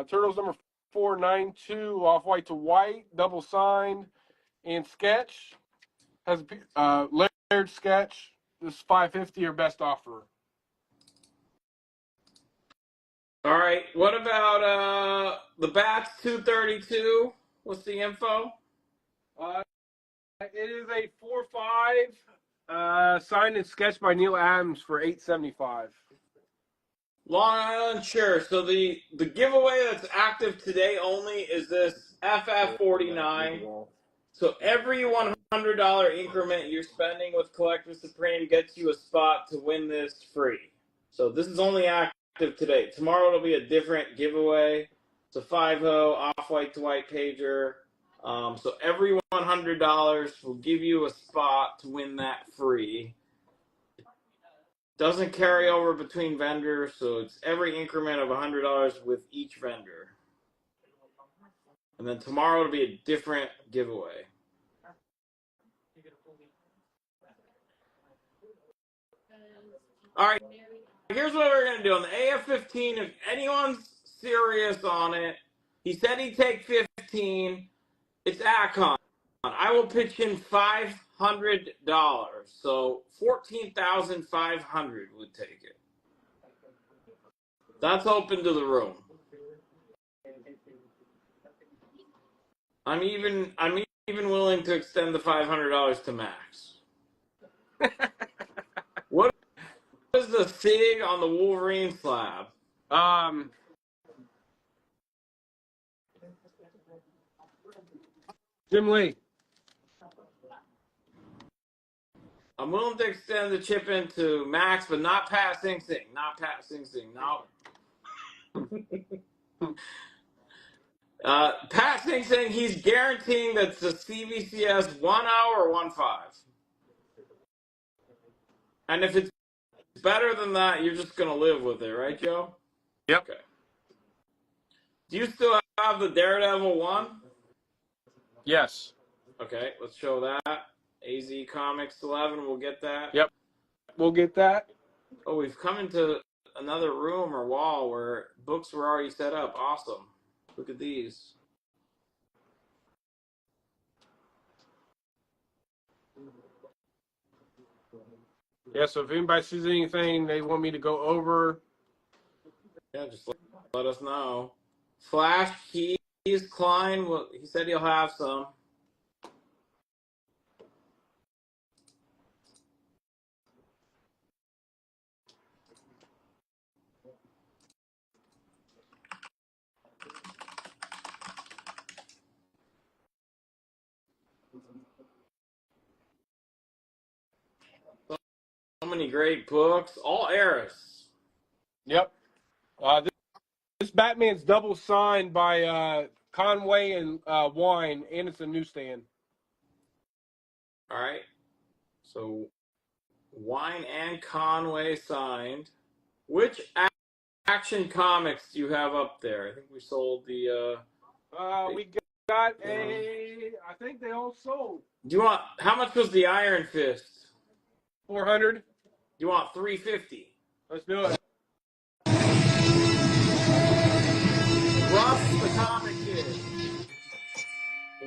Turtles number 492, off white to white, double signed, and sketch. Has a layered sketch. This is 550 or best offer. All right, what about the Bats 232? What's the info? It is a 4.5, signed and sketched by Neil Adams for $875. Long Island, sure. So the giveaway that's active today only is this FF49. So every $100 increment you're spending with Collector Supreme gets you a spot to win this free. So this is only active today. Tomorrow it'll be a different giveaway. It's a 5.0 off-white to white pager. So every $100 will give you a spot to win that free. Doesn't carry over between vendors, so it's every increment of $100 with each vendor. And then tomorrow it'll be a different giveaway. All right, here's what we're going to do. On the AF-15, if anyone's serious on it, he said he'd take 15. It's Akon. I will pitch in $500. So $14,500 would take it. That's open to the room. I'm even willing to extend the $500 to Max. What is the SIG on the Wolverine slab? Jim Lee. I'm willing to extend the chip into Max, but not Pat Sing Sing. Not Pat Sing Sing. No. Pat Sing Sing, he's guaranteeing that it's a CBCS 1.0 or 1.5. And if it's better than that, you're just going to live with it, right, Joe? Yep. Okay. Do you still have the Daredevil 1? Yes. Okay, let's show that. AZ Comics 11, we'll get that. Yep. We'll get that. Oh, we've come into another room or wall where books were already set up. Awesome. Look at these. Yeah, so if anybody sees anything they want me to go over. Yeah, just let us know. Flash Keys, Klein, well, he said he'll have some. great books, all Eris. Yep. This Batman's double signed by Conway and Wine, and it's a newsstand. All right. So Wine and Conway signed. Which Action Comics do you have up there? I think we sold the. We got a. I think they all sold. Do you want? How much was the Iron Fist? 400. You want 350? Let's do it. Russ the Comic Kid.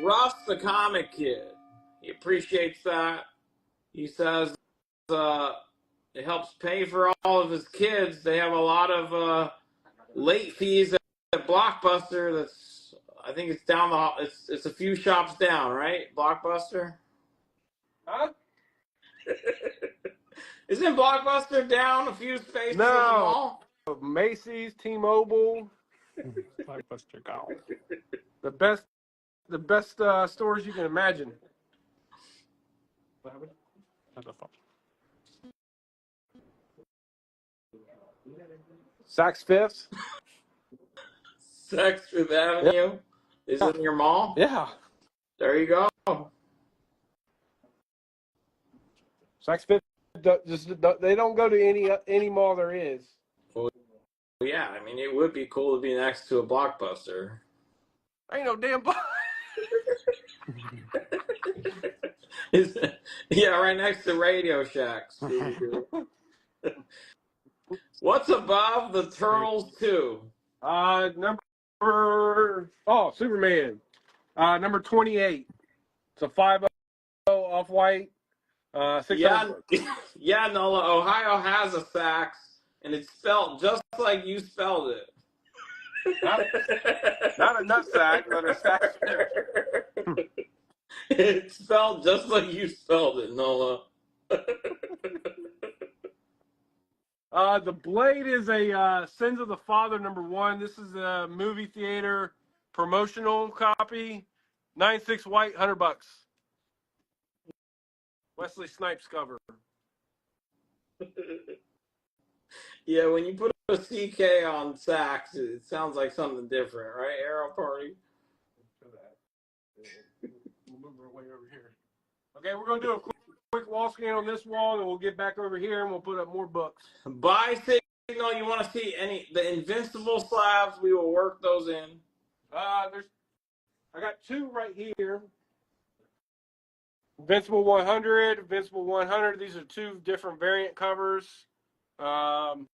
Russ the Comic Kid. He appreciates that. He says it helps pay for all of his kids. They have a lot of late fees at Blockbuster. That's, I think it's down the. It's a few shops down, right? Blockbuster. Huh? Isn't Blockbuster down a few spaces No. at the mall? Macy's, T-Mobile, Blockbuster Go. the best stores you can imagine. Saks Fifth. Saks Fifth Avenue is in your mall. Yeah. There you go. Saks Fifth. They don't go to any mall there is. Well, yeah, I mean, it would be cool to be next to a Blockbuster. Ain't no damn. Yeah, right next to Radio Shack. What's above the Turtles 2? Superman. Number 28. It's a 5.0 off-white. 600. Yeah, Nola. Ohio has a Saks, and it's spelled just like you spelled it. Not a nut sack, but a Saks. It's spelled just like you spelled it, Nola. The Blade is a Sins of the Father #1. This is a movie theater promotional copy. 9.6 white, $100. Wesley Snipes cover. Yeah, when you put a CK on Saks, it sounds like something different, right? Arrow Party. We'll move our way over here. Okay, we're gonna do a quick wall scan on this wall, and we'll get back over here and we'll put up more books. Buy signal. You want to see the Invincible slabs? We will work those in. I got two right here. Invincible 100, Invincible 100. These are two different variant covers. And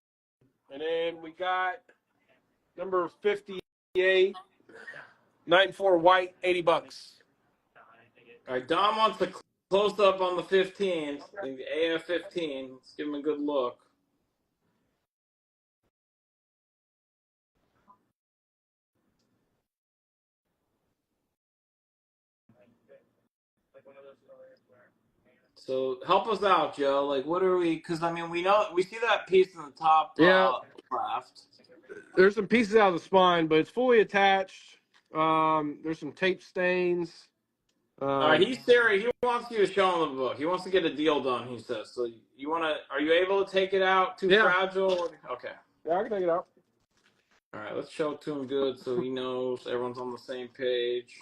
then we got number 58, 94 white, $80. All right, Dom wants a close up on the 15, the AF 15. Let's give him a good look. So help us out, Joe. Like, what are we? Because I mean, we see that piece in the top left. There's some pieces out of the spine, but it's fully attached. There's some tape stains. All right, he's serious. He wants you to show him the book. He wants to get a deal done. He says. So you want to? Are you able to take it out? Too fragile? Okay. Yeah, I can take it out. All right, let's show it to him good so he knows everyone's on the same page.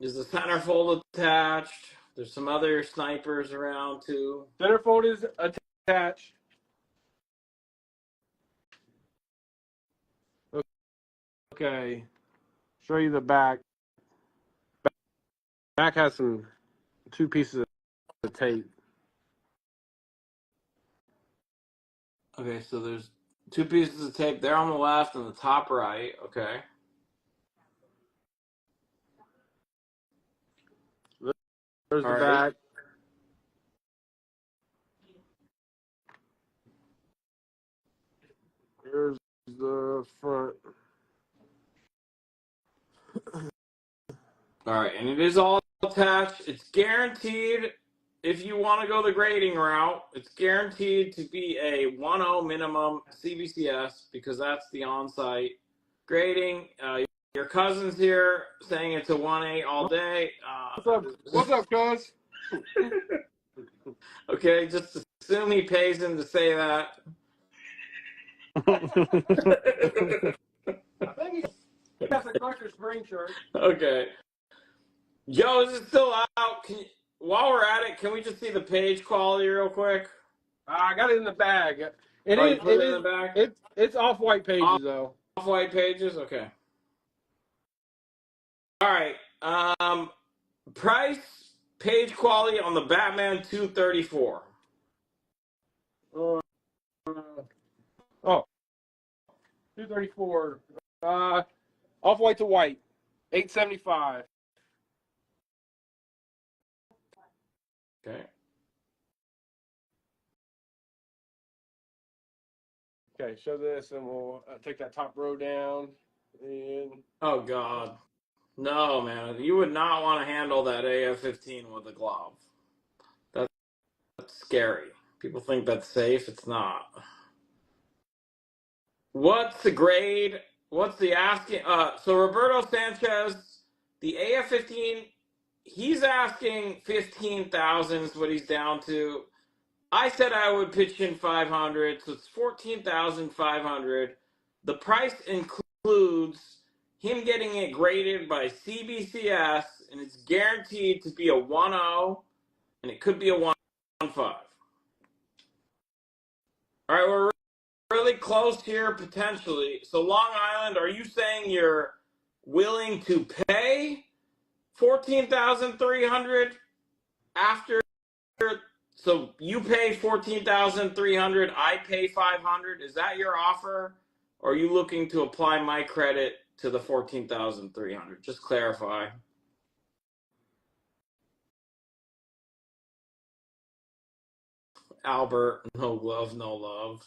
Is the centerfold attached? There's some other snipers around too. Centerfold is attached. Okay. Show you the back. Back has two pieces of tape. Okay, so there's two pieces of tape there on the left and the top right. Okay. There's All the right. back. Here's the front. All right, and it is all attached. It's guaranteed. If you want to go the grading route, it's guaranteed to be a 1.0 minimum CBCS because that's the on-site grading. Your cousin's here saying it's a 1.8 all day. What's up, cuz? Okay, just assume he pays him to say that. I think he has a Crusher Spring shirt. Okay. Joe, is it still out? While we're at it, can we just see the page quality real quick? I got it in the bag. It Oh, is. you put It it in is. the bag? It's off-white pages though. Off-white pages? Okay. All right. Price, page quality on the Batman 234. Oh, 234. Off-white to white. 875. Okay. Okay, show this, and we'll take that top row down. And Oh, God. No, man. You would not want to handle that AF-15 with a glove. That's scary. People think that's safe. It's not. What's the grade? What's the asking? So Roberto Sanchez, the AF-15, he's asking 15,000 is what he's down to. I said I would pitch in 500, so it's 14,500. The price includes him getting it graded by CBCS, and it's guaranteed to be a 1-0, and it could be a 1-5. All right, we're really close here potentially. So Long Island, are you saying you're willing to pay 14,300 after? So you pay 14,300, I pay 500. Is that your offer? Or are you looking to apply my credit to the 14,300? Just clarify. Albert, no glove, no love.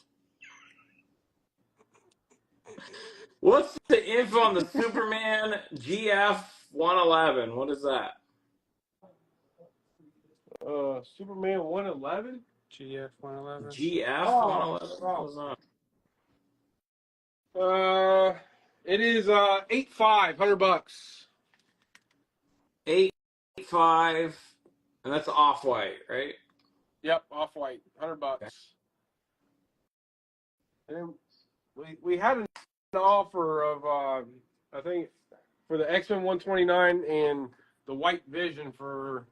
What's the info on the Superman GF 111? What is that? Superman 111. GF 111. GF Oh, 111? What is that? It is 8.5, $100. 8.5, and that's off-white, right? Yep, off-white, $100. Okay. And we had an offer of I think for the X-Men 129 and the White Vision for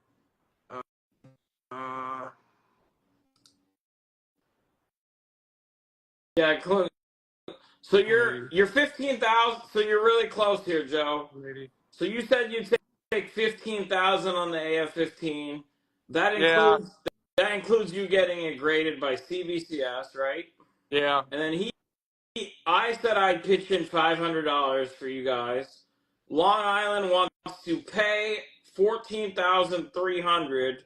Yeah, so you're 15,000. So you're really close here, Joe. So you said you'd take 15,000 on the AF-15. That includes you getting it graded by CBCS, right? Yeah. And then I said I'd pitch in $500 for you guys. Long Island wants to pay 14,300.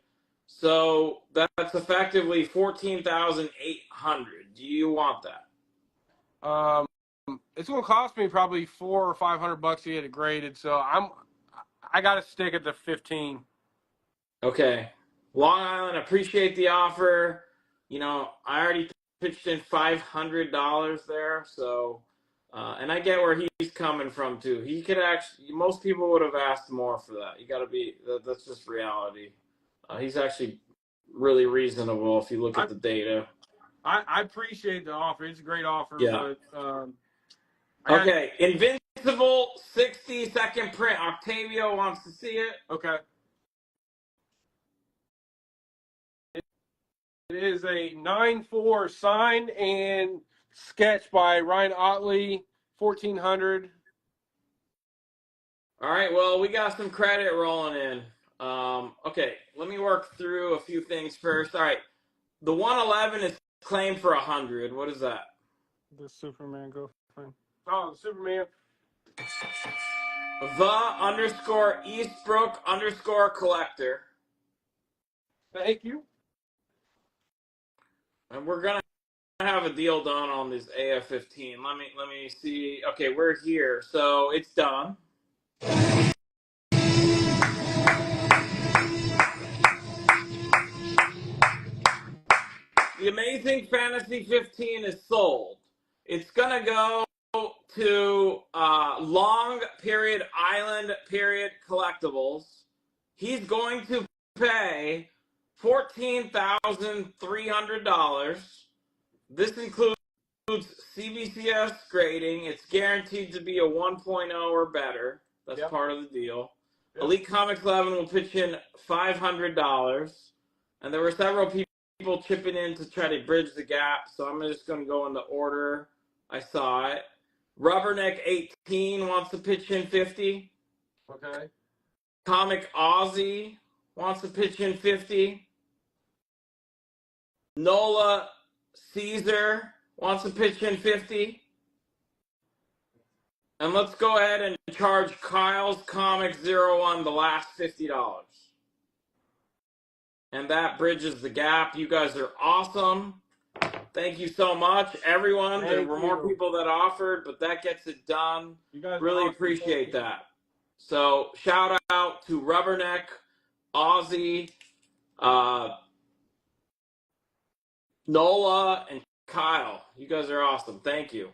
So that's effectively 14,800. Do you want that? It's gonna cost me probably $400 or $500 to get it graded, so I gotta stick at the 15. Okay. Long Island, appreciate the offer. You know, I already pitched in $500 there, so and I get where he's coming from too. He could actually, most people would have asked more for that. You got to be, that's just reality. He's actually really reasonable if you look at the data. I appreciate the offer. It's a great offer. Yeah. But, okay. Invincible 60-second print. Octavio wants to see it. Okay. It is a 9-4 sign and sketch by Ryan Otley, 1400. All right, well, we got some credit rolling in. Okay, let me work through a few things first. All right, the 111 is claimed for 100. What is that? The Superman girlfriend. Oh, Superman. _Eastbrook_collector. Thank you. And we're gonna have a deal done on this AF-15. Let me see. Okay, we're here, so it's done. The Amazing Fantasy 15 is sold. It's gonna go to long period island period collectibles. He's going to pay $14,300. This includes CBCS grading. It's guaranteed to be a 1.0 or better. That's part of the deal. Yep. Elite Comics 11 will pitch in $500. And there were several people chipping in to try to bridge the gap. So I'm just going to go in the order I saw it. Rubberneck 18 wants to pitch in 50. Okay. Comic Aussie wants to pitch in 50. Nola Caesar wants to pitch in 50. And let's go ahead and charge Kyle's Comics 01 the last $50. And that bridges the gap. You guys are awesome. Thank you so much, everyone. There were more people that offered, but that gets it done. You guys really awesome. appreciate that. So shout out to Rubberneck, Aussie, Nola, and Kyle. You guys are awesome. Thank you.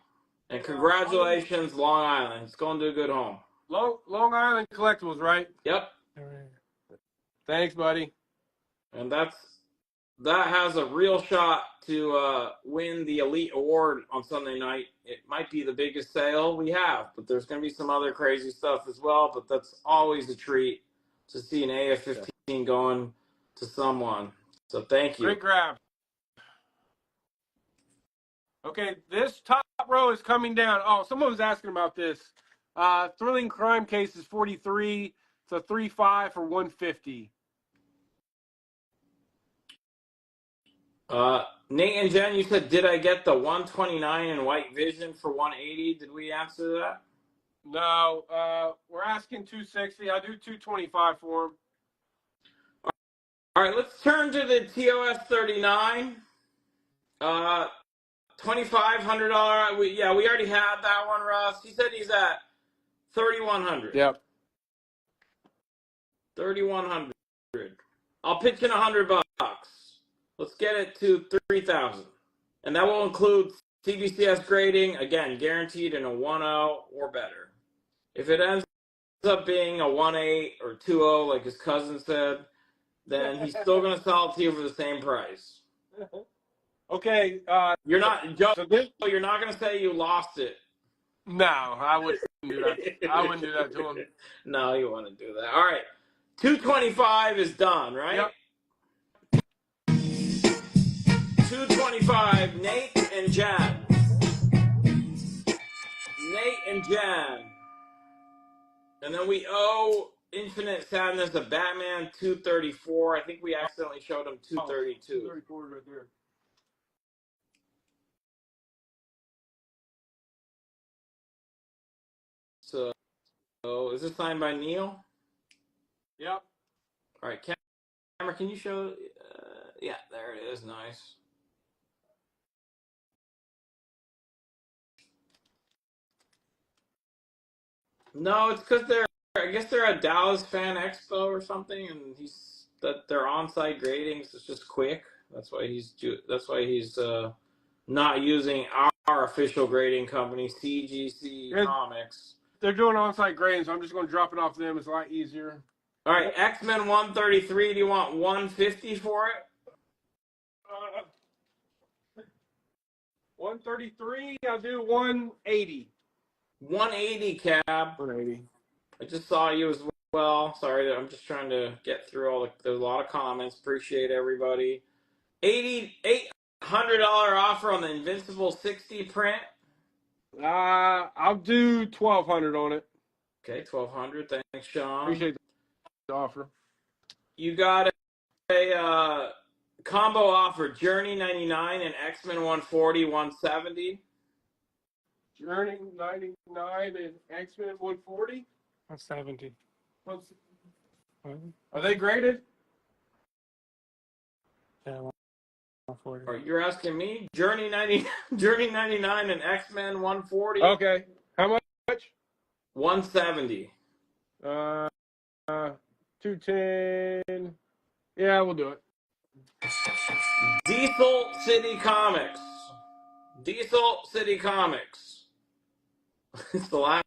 And congratulations, Long Island. It's going to a good home. Long Island Collectibles, right? Yep. Thanks, buddy. And that has a real shot to win the Elite Award on Sunday night. It might be the biggest sale we have, but there's going to be some other crazy stuff as well. But that's always a treat to see an AF-15 going to someone. So thank you. Great grab. Okay, this top row is coming down. Oh, someone was asking about this. Thrilling Crime Case is 43. It's a 3.5 for 150. Nate and Jen, you said, did I get the 129 in White Vision for 180? Did we answer that? No, we're asking 260. I do 225 for him. All right, let's turn to the TOS 39. $2,500. We already had that one, Russ. He said he's at 3,100. Yep. 3,100. I'll pitch in $100. Let's get it to 3,000, and that will include CBCS grading. Again, guaranteed in a 1.0 or better. If it ends up being a 1.8 or 2.0, like his cousin said, then he's still going to sell it to you for the same price. Okay. You're not, Joe. So this, You're not going to say you lost it. no, I wouldn't do that. I wouldn't do that to him. No, you want to do that. All right, 225 is done, right? Yep. 225, Nate and Jan. Nate and Jan. And then we owe Infinite Sadness of Batman 234. I think we accidentally showed him 232. 234 right there. So is this signed by Neil? Yep. All right, camera, can you show? Yeah, there it is. Nice. No, it's because I guess they're at Dallas Fan Expo or something, and their on-site gradings is just quick. That's why he's not using our official grading company, CGC Comics. They're doing on-site grading, so I'm just going to drop it off to them. It's a lot easier. All right, X-Men 133. Do you want 150 for it? 133. I'll do 180. 180, Cab. 180. I just saw you as well. Sorry, I'm just trying to get through there's a lot of comments. Appreciate everybody. $800 offer on the Invincible 60 print. I'll do 1,200 on it. Okay, 1,200. Thanks, Sean. Appreciate the offer. You got a combo offer: Journey 99 and X-Men 140, 170. Journey 99 and X-Men 140. 170. Are they graded? Yeah, 140. Or you're asking me? Journey 99 and X-Men 140. Okay. How much? 170. 210. Yeah, we'll do it. Diesel City Comics. Diesel City Comics. It's the last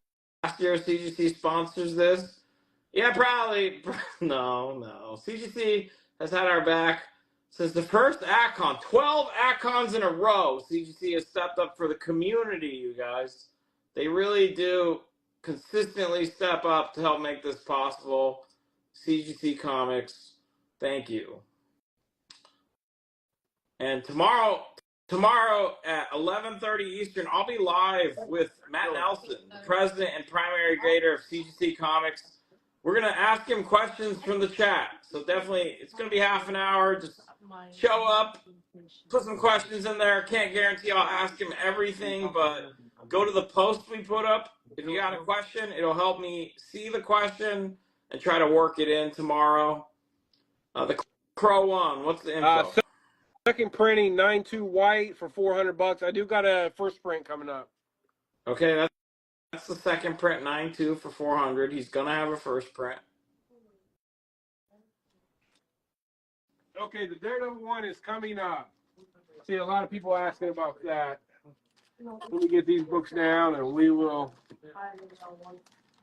year CGC sponsors this. Yeah, probably. No. CGC has had our back since the first ACON. 12 ACONs in a row. CGC has stepped up for the community, you guys. They really do consistently step up to help make this possible. CGC Comics, thank you. And tomorrow at 11:30 Eastern, I'll be live with Matt Nelson, the president and primary grader of CGC Comics. We're going to ask him questions from the chat. So definitely, it's going to be half an hour. Just show up, put some questions in there. Can't guarantee I'll ask him everything, but go to the post we put up. If you got a question, it'll help me see the question and try to work it in tomorrow. The Crow one, what's the info? Second printing 9.2 white for $400. I do got a first print coming up. Okay, that's the second print, 9.2 for $400. He's gonna have a first print. Okay, the Daredevil one is coming up. I see a lot of people asking about that. Let me get these books down and we will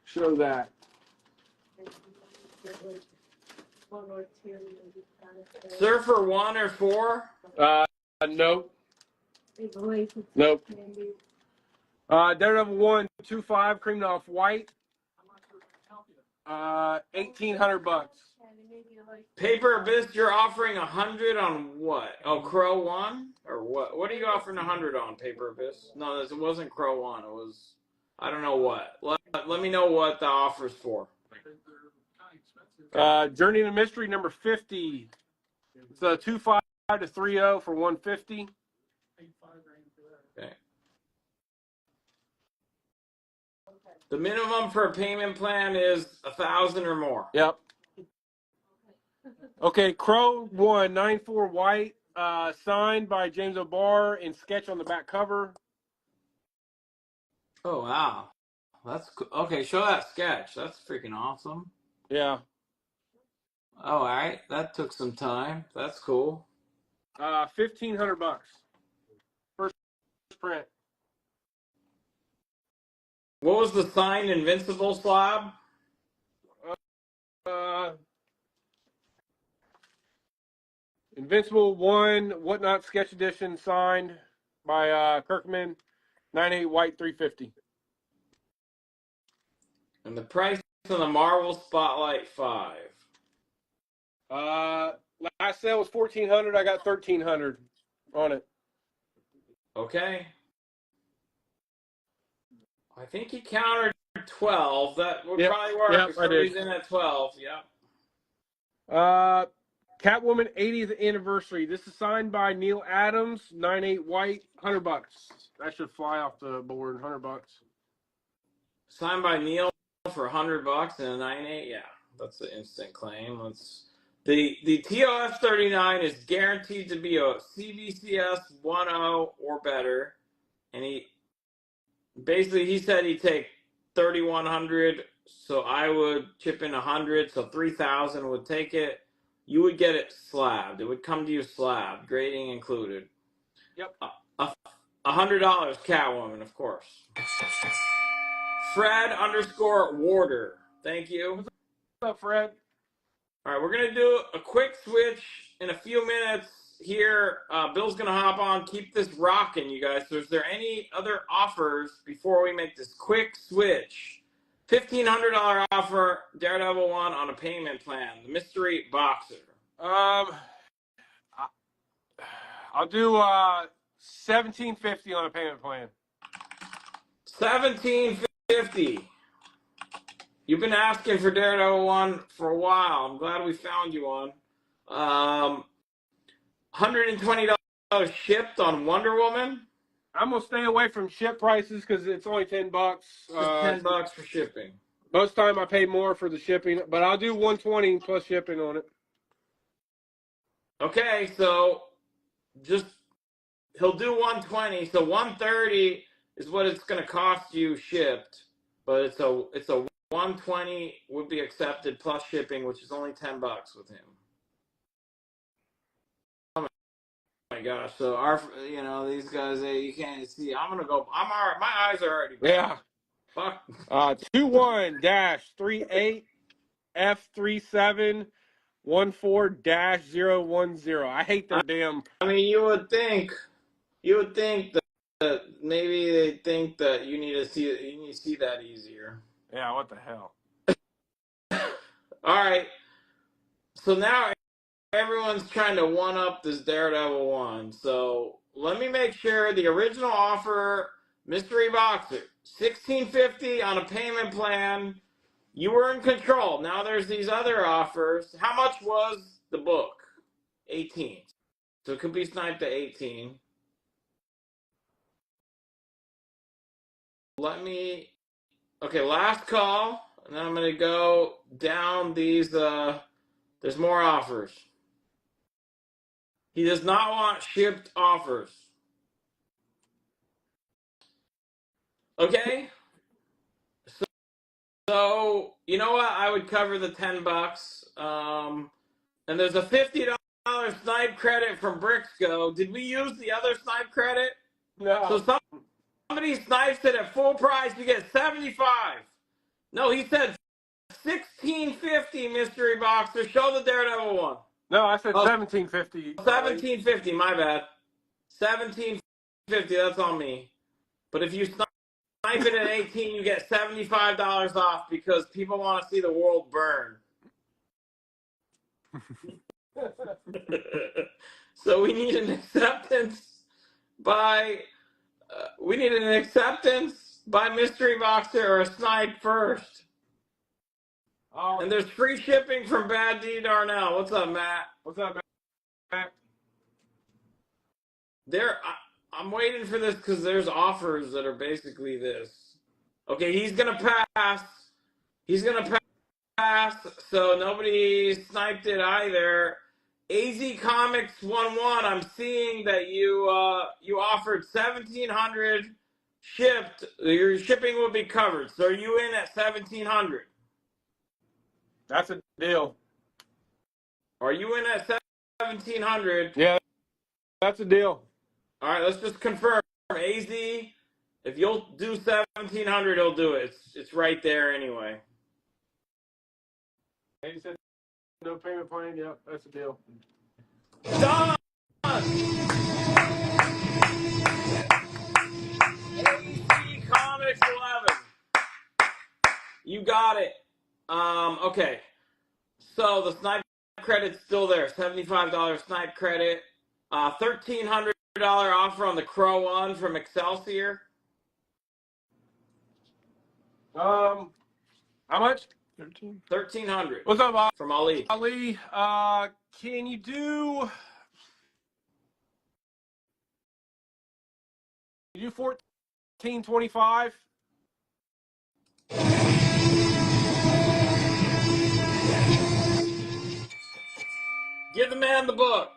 show that. Surfer 1 or 4? Nope. Nope. Daredevil 1, 2.5, creamed off white. $1,800. Paper Abyss, you're offering 100 on what? Oh, Crow 1? Or what? What are you offering 100 on, Paper Abyss? No, it wasn't Crow 1. It was, I don't know what. Let me know what the offer's for. Journey to Mystery number 50. It's a 2.5 to 3.0 for $150. Okay. The minimum for a payment plan is 1,000 or more. Yep. Okay, Crow 1, 9.4 white, signed by James O'Barr and sketch on the back cover. Oh, wow. That's cool. Okay, show that sketch. That's freaking awesome. Yeah. Oh, all right. That took some time. That's cool. $1,500. First print. What was the signed Invincible slab? Invincible 1, Whatnot Sketch Edition, signed by Kirkman, 9.8 white, $350. And the price on the Marvel Spotlight 5. Last sale was $1,400. I got $1,300 on it. Okay. I think he countered 12. That would probably work if somebody's in at 12. Yeah. Catwoman 80th anniversary. This is signed by Neil Adams, 9.8 white, $100. That should fly off the board. $100. Signed by Neil for $100 and a 9.8. Yeah, that's an instant claim. The TOS 39 is guaranteed to be a CBCS 1.0 or better, and he said he'd take 3,100, so I would chip in 100, so 3,000 would take it. You would get it slabbed. It would come to you slabbed, grading included. Yep. $100 Catwoman, of course. Fred_Warder. Thank you. What's up, Fred? All right, we're going to do a quick switch in a few minutes here. Bill's going to hop on. Keep this rocking, you guys. So is there any other offers before we make this quick switch? $1,500 offer, Daredevil 1 on a payment plan. The Mystery Boxer. I'll do $1,750 on a payment plan. $1,750. You've been asking for Daredevil 1 for a while. I'm glad we found you one. $120 shipped on Wonder Woman. I'm gonna stay away from ship prices because it's only $10. $10 for shipping. Most time I pay more for the shipping, but I'll do $120 plus shipping on it. Okay, so he'll do $120. So $130 is what it's going to cost you shipped, but it's a $120 would be accepted plus shipping, which is only $10 with him. Oh my gosh! So these guys, you can't see. I'm all right. My eyes are already. Yeah. Fuck. 21-38. F3714-010. I hate their damn. I mean, you would think that maybe they think that you need to see that easier. Yeah, what the hell? All right. So now everyone's trying to one up this Daredevil one. So let me make sure the original offer, mystery boxer, $16.50 on a payment plan. You were in control. Now there's these other offers. How much was the book? 18. So it could be sniped to 18. Okay, last call. And then I'm going to go down these. There's more offers. He does not want shipped offers. Okay? So, you know what? I would cover the $10. And there's a $50 snipe credit from Brixco. Did we use the other snipe credit? No. So somebody snipes it at full price, you get 75. No, he said $16.50 mystery boxer. Show the Daredevil one. No, I said Oh, $17.50. $17.50, my bad. $17.50, that's on me. But if you snipe it at 18, you get $75 off because people want to see the world burn. So we need an acceptance by mystery boxer or a snipe first. Oh, And there's free shipping from Bad D Darnell. What's up, Matt? what's up, Matt? I'm waiting for this because there's offers that are basically this. Okay, he's gonna pass. He's gonna pass. So nobody sniped it either. AZ Comics 11. I'm seeing that you offered 1,700 shipped. Your shipping will be covered. So are you in at 1,700? That's a deal. Are you in at 1,700? Yeah, that's a deal. All right, let's just confirm. AZ, if you'll do 1,700, he'll do it. It's right there anyway. He said no payment plan. Yep, that's a deal. Done. AZ Comics 11. You got it. Okay. So the snipe credit's still there. $75 snipe credit. $1,300 offer on the Crow one from Excelsior. How much? 13. 1,300 What's up, from Ali. Ali? Can you do? You 14.25? Give the man the book.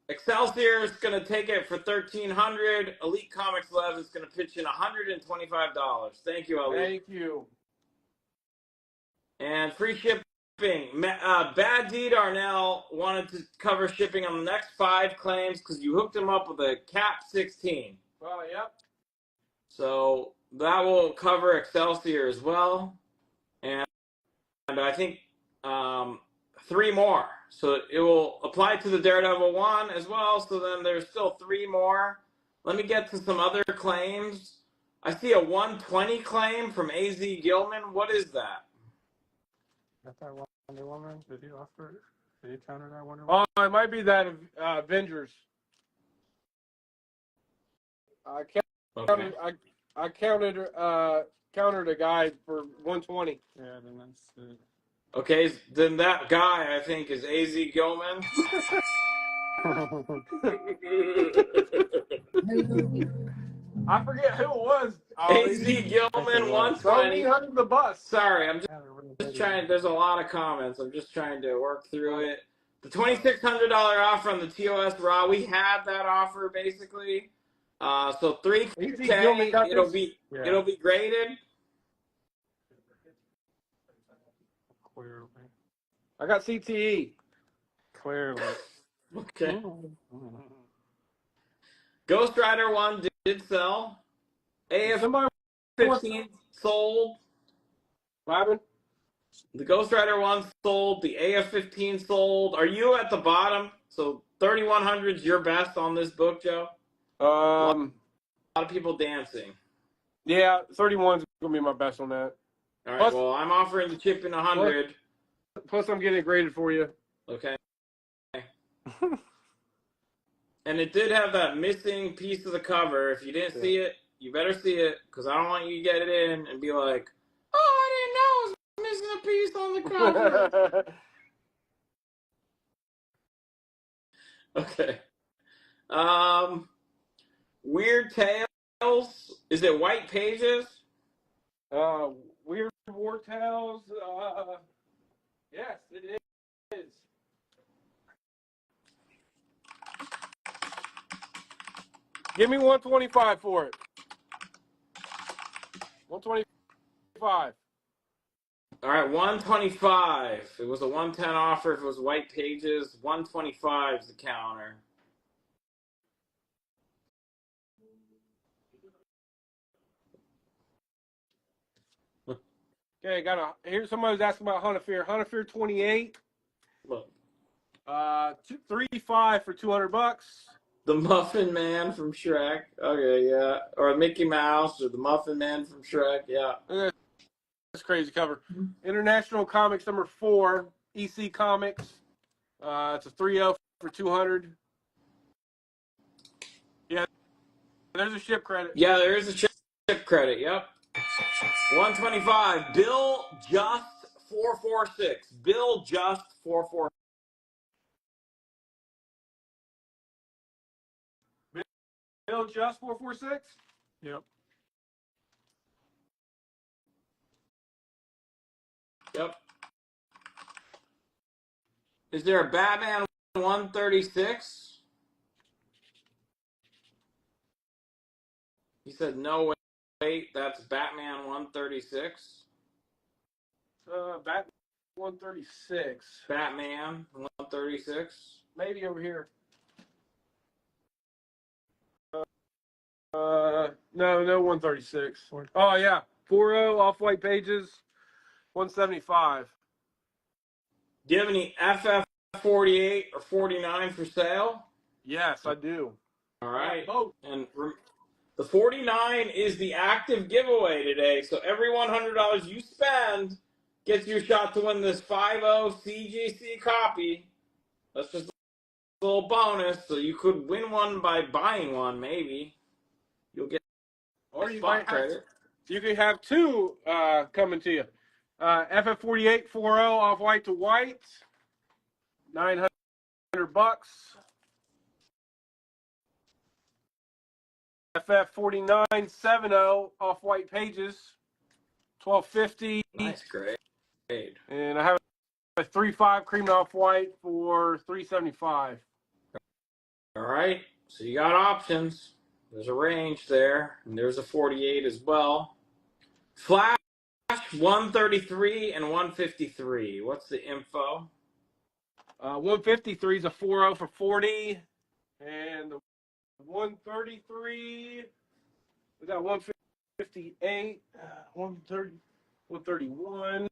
Excelsior is going to take it for $1,300. Elite Comics 11 is going to pitch in $125. Thank you, Ali. Thank you. And free shipping. Bad D Darnell wanted to cover shipping on the next 5 claims because you hooked him up with a Cap 16. Well, yep. So that will cover Excelsior as well. And I think 3 more. So it will apply to the Daredevil one as well. So then there's still 3 more. Let me get to some other claims. I see a 120 claim from AZ Gilman. What is that? Got that Wonder Woman? Did you offer it? Did you counter that Wonder Woman? Oh, it might be that Avengers. I counted. Okay. I countered a guy for 120. Yeah, then that's it. Okay, then that guy I think is AZ Gilman. I forget who it was. AZ Gilman 120. Under the bus. Sorry, I'm Yeah, they're really just big. trying. There's a lot of comments. I'm just trying to work through it. The $2,600 offer on the TOS Raw. We had that offer basically. So Gilman $3K. got It'll this? be Yeah. it'll be graded. Clearly. I got CTE. Clearly. Okay. Mm. Ghost Rider 1 did sell. AF Somebody 15 sold. Robin? The Ghost Rider 1 sold. The AF-15 sold. Are you at the bottom? So 3100 is your best on this book, Joe? A lot of people dancing. Yeah, 31's gonna be my best on that. All right, Plus- well, I'm offering the chip in 100. Plus, I'm getting it graded for you. Okay. And it did have that missing piece of the cover. If you didn't see it, you better see it, because I don't want you to get it in and be like, oh, I didn't know it was missing a piece on the cover. Okay. Weird Tales. Is it White Pages? Weird War Tales. Yes, it is. Give me 125 for it. 125. All right, 125. It was a 110 offer. If it was White Pages, 125 is the counter. Okay, here's somebody who's asking about Hunafear. Hunafear 28. Look, 35 for $200. the Muffin Man from Shrek. Okay, yeah. Or Mickey Mouse or the Muffin Man from Shrek. Yeah. That's crazy cover. International Comics number 4, EC Comics. It's a 3.0 for 200. Yeah, there's a ship credit. Yeah, there is a chip credit. Yep. 125. Bill Just 446. Bill Just 446. Bill Just 446. Yep. Yep. Is there a Batman 136? He said no. Wait, that's Batman 136. Batman 136. Batman 136. Maybe over here. No 136. Oh yeah, 4.0 off-white pages, 175. Do you have any FF48 or 49 for sale? Yes, I do. All right. Both. And the 49 is the active giveaway today. So every $100 you spend gets you a shot to win this 5.0 CGC copy. That's just a little bonus. So you could win one by buying one, maybe. You'll get Or you spot might credit. you could have two coming to you. FF48 4.0 off-white to white, $900. FF49 7.0 off-white pages, $12.50. Nice grade. And I have a 3.5 cream off-white for $3.75. All right. So you got options. There's a range there. And there's a 48 as well. Flash 133 and 153. What's the info? 153 is a 4.0 for 40. And the 133, we got 158, 130, 131.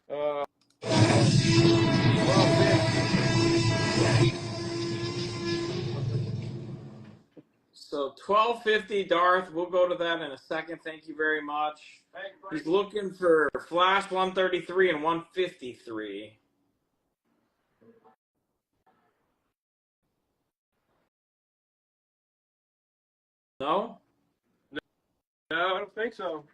1250. So 1250, Darth. We'll go to that in a second. Thank you very much. He's looking for Flash 133 and 153. No? No, I don't think so.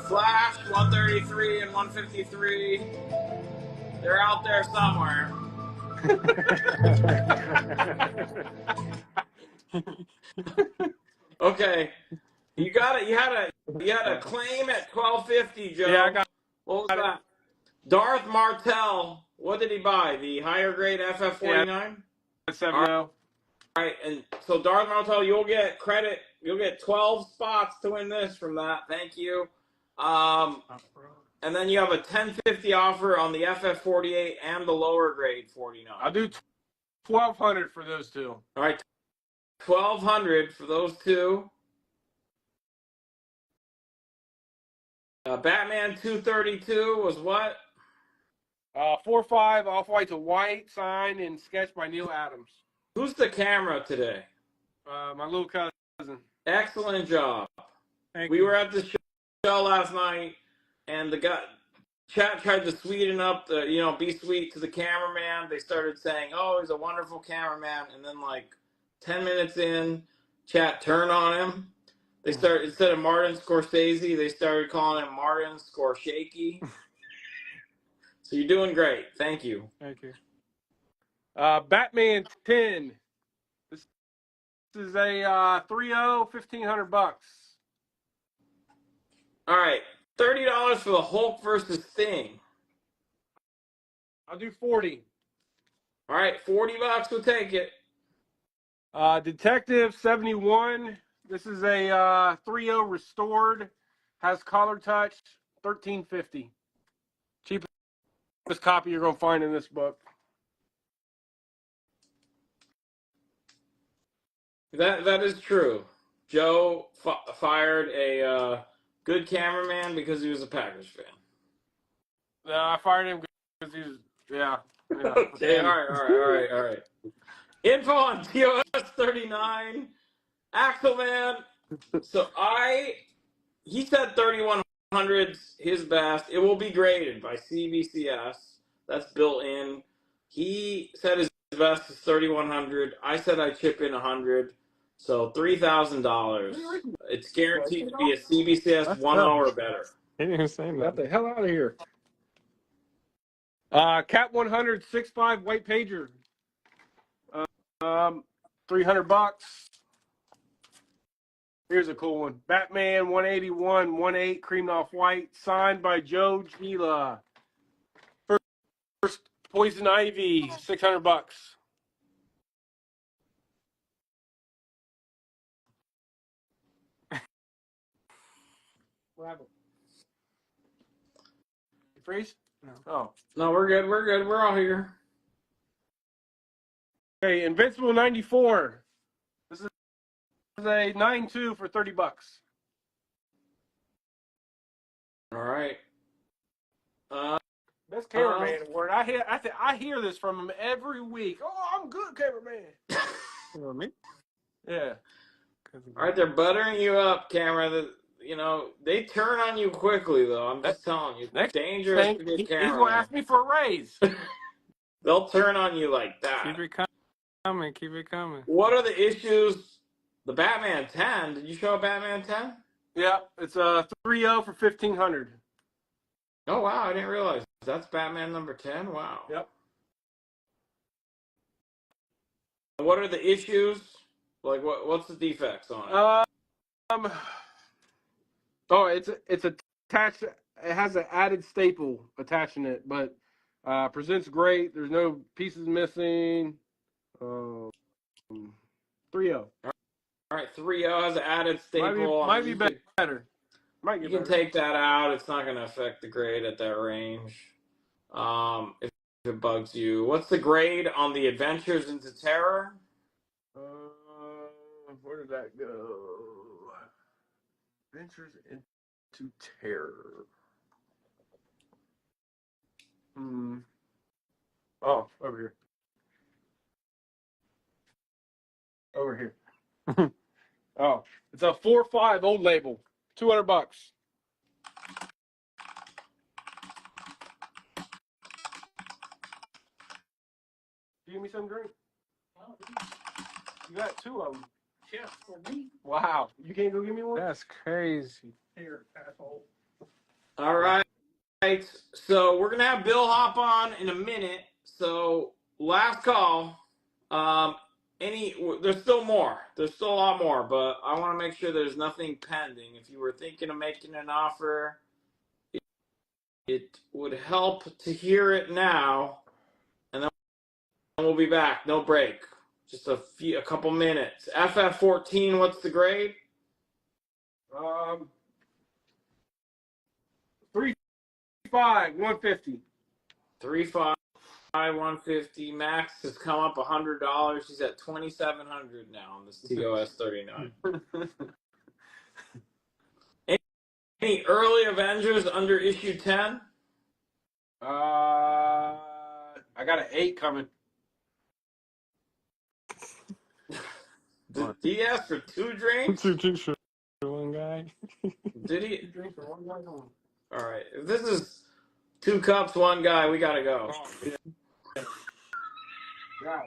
Flash 133 and 153. They're out there somewhere. Okay. You got it. You had a claim at 1250, Joe. Yeah, I got What was that? Darth Martell. What did he buy? The higher grade FF49? it. 7.0. All right, and so Darth Martell, you'll get credit. You'll get 12 spots to win this from that. Thank you. And then you have a 1050 offer on the FF48 and the lower grade 49. I'll do 1,200 for those two. All right, 1,200 for those two. Batman 232 was what? 4-5 off-white to white, signed and sketched by Neil Adams. Who's the camera today? My little cousin. Excellent job. Thank We you. were at the show last night, and the guy chat tried to sweeten up the, be sweet to the cameraman. They started saying, "Oh, he's a wonderful cameraman," and then like 10 minutes in, chat turned on him. They started, instead of Martin Scorsese, they started calling him Martin Scorshaky. So you're doing great. Thank you. Thank you. Batman 10. This is a 3-0, $1,500. All right, $30 for the Hulk versus Thing. I'll do 40. All right, $40, we'll take it. Detective 71. This is a 3-0 restored. Has color touch. $13.50. Cheapest copy you're gonna find in this book. That is true. Joe fired a good cameraman because he was a Packers fan. No, I fired him because he was, yeah. Okay, all right. Info on TOS 39. Axelman. So he said 3100's his best. It will be graded by CBCS. That's built in. He said his best is 3100. I said I'd chip in 100. So $3,000. It's guaranteed to be a CBCS 1.0 or better. He didn't even say Get that. the hell out of here. Cat 100 6.5 white pager. $300. Here's a cool one. Batman 181 1/8 creamed off white, signed by Joe Gila. First Poison Ivy, $600. What happened? You freeze? No. Oh. No, we're good. We're all here. Okay, Invincible 94. This is a 9.2 for $30. All right. Best cameraman award. I hear this from him every week. Oh, I'm good, cameraman. You know me? Yeah. All right, they're buttering you up, camera. They turn on you quickly, though. I'm just telling you. Next Dangerous thing, to be he's camera. going to ask me for a raise. They'll turn on you like that. Keep it coming. Keep it coming. What are the issues? The Batman 10. Did you show a Batman 10? Yeah, it's a 3-0 for $1,500. Oh, wow. I didn't realize. That's Batman number 10? Wow. Yep. What are the issues? Like, what's the defects on it? It's attached. It has an added staple attaching it, but presents great. There's no pieces missing. 3-0. All right, 3.0 has an added staple. Might be better. Might You get can better. take that out. It's not going to affect the grade at that range. If it bugs you. What's the grade on the Adventures into Terror? Where did that go? Adventures into Terror. Oh, over here. Over here. Oh, it's a 4.5 old label. $200. Give me some drink. You got 2 of them. Yeah, for me. Wow. You can't go give me one? That's crazy. Here, asshole. All right. So we're going to have Bill hop on in a minute. So last call. There's still more. There's still a lot more, but I want to make sure there's nothing pending. If you were thinking of making an offer, it would help to hear it now, and then we'll be back. No break. Just a couple minutes. FF14, what's the grade? 3.5, 150. 3.5, 150. Max has come up $100. He's at $2,700 now on this TOS 39. any early Avengers under issue 10? I got an 8 coming. Did he ask for 2 drinks? Two drinks for one guy. Did he? Drink for one guy on. All right. If this is 2 cups, 1 guy, we gotta go. God,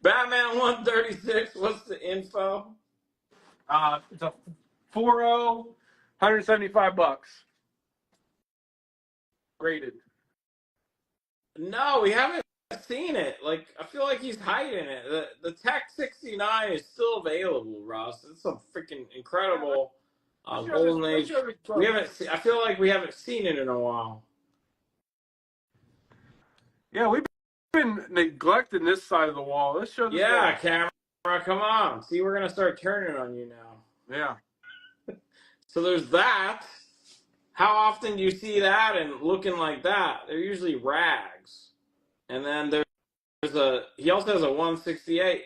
Batman 136. What's the info? it's a 4.0, $175. Graded. No, we haven't seen it. Like, I feel like he's hiding it. The Tech 69 is still available, Ross. It's a freaking incredible golden age. We haven't. I feel like we haven't seen it in a while. Yeah, we've been neglecting this side of the wall. Let's show this. Yeah, wall. camera, come on. See, we're gonna start turning on you now. Yeah. So there's that. How often do you see that and looking like that? They're usually rags. And then there's a. He also has a 168.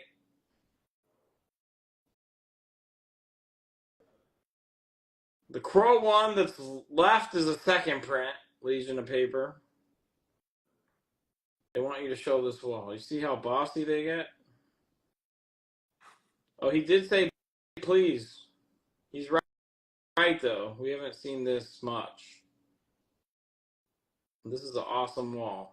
The Crow one that's left is a second print, Legion of Paper. They want you to show this wall. You see how bossy they get? Oh, he did say please. He's right though. We haven't seen this much. This is an awesome wall.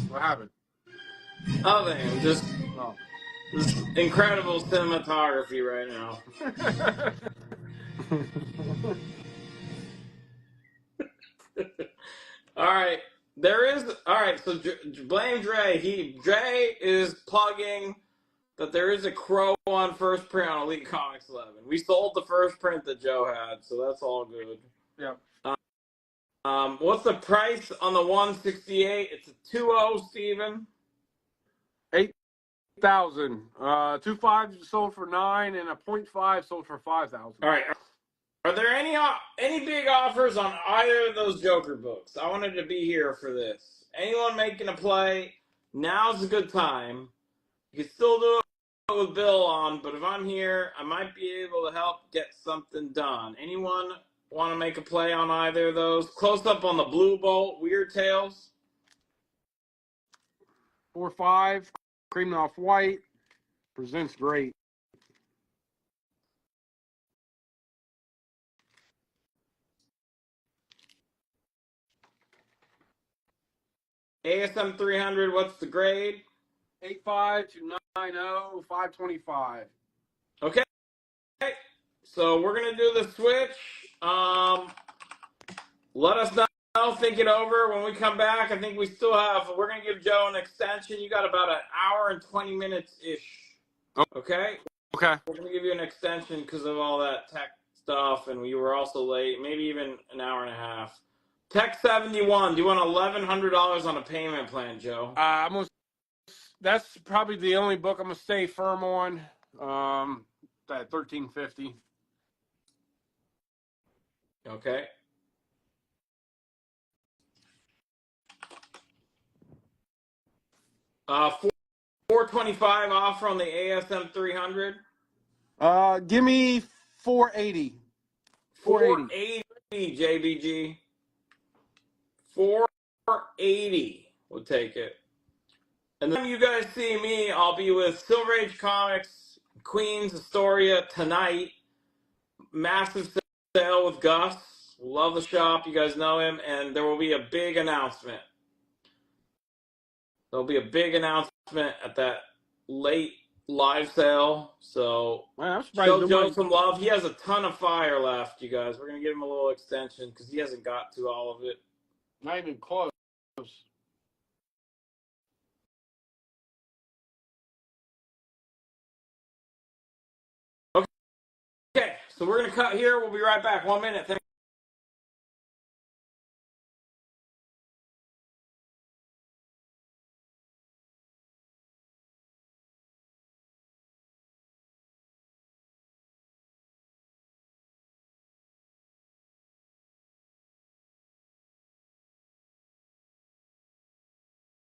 What happened? Nothing. Just Oh. this incredible cinematography right now. All right. There is. All right. So blame Dre. Dre is plugging that there is a Crow on first print on Elite Comics 11. We sold the first print that Joe had, so that's all good. Yeah. What's the price on the 168? It's a 2.0, Steven. 8,000. 2.5 sold for 9, and a 0.5 sold for 5,000. All right. Are there any big offers on either of those Joker books? I wanted to be here for this. Anyone making a play? Now's a good time. You can still do it with Bill on, but if I'm here, I might be able to help get something done. Anyone want to make a play on either of those? Close up on the Blue Bolt, Weird Tales. 4.5, cream off white, presents great. ASM 300, what's the grade? 8.5 to 9.0, 5.25. Okay. So we're going to do the switch. Let us know. Think it over when we come back. I think we're going to give Joe an extension. You got about an hour and 20 minutes-ish. Okay? Okay. We're going to give you an extension because of all that tech stuff, and we were also late, maybe even an hour and a half. Tech 71, do you want $1,100 on a payment plan, Joe? That's probably the only book I'm going to stay firm on. That 1350. Okay. $425 offer on the ASM 300. Give me 480. 480, JBG. 480. We'll take it. And then you guys see me, I'll be with Silver Age Comics, Queens, Astoria tonight. Massive sale with Gus. Love the shop. You guys know him. And there will be a big announcement. There'll be a big announcement at that late live sale. So show Joe some love. He has a ton of fire left, you guys. We're going to give him a little extension because he hasn't got to all of it. Not even close. So we're going to cut here. We'll be right back. 1 minute. Thank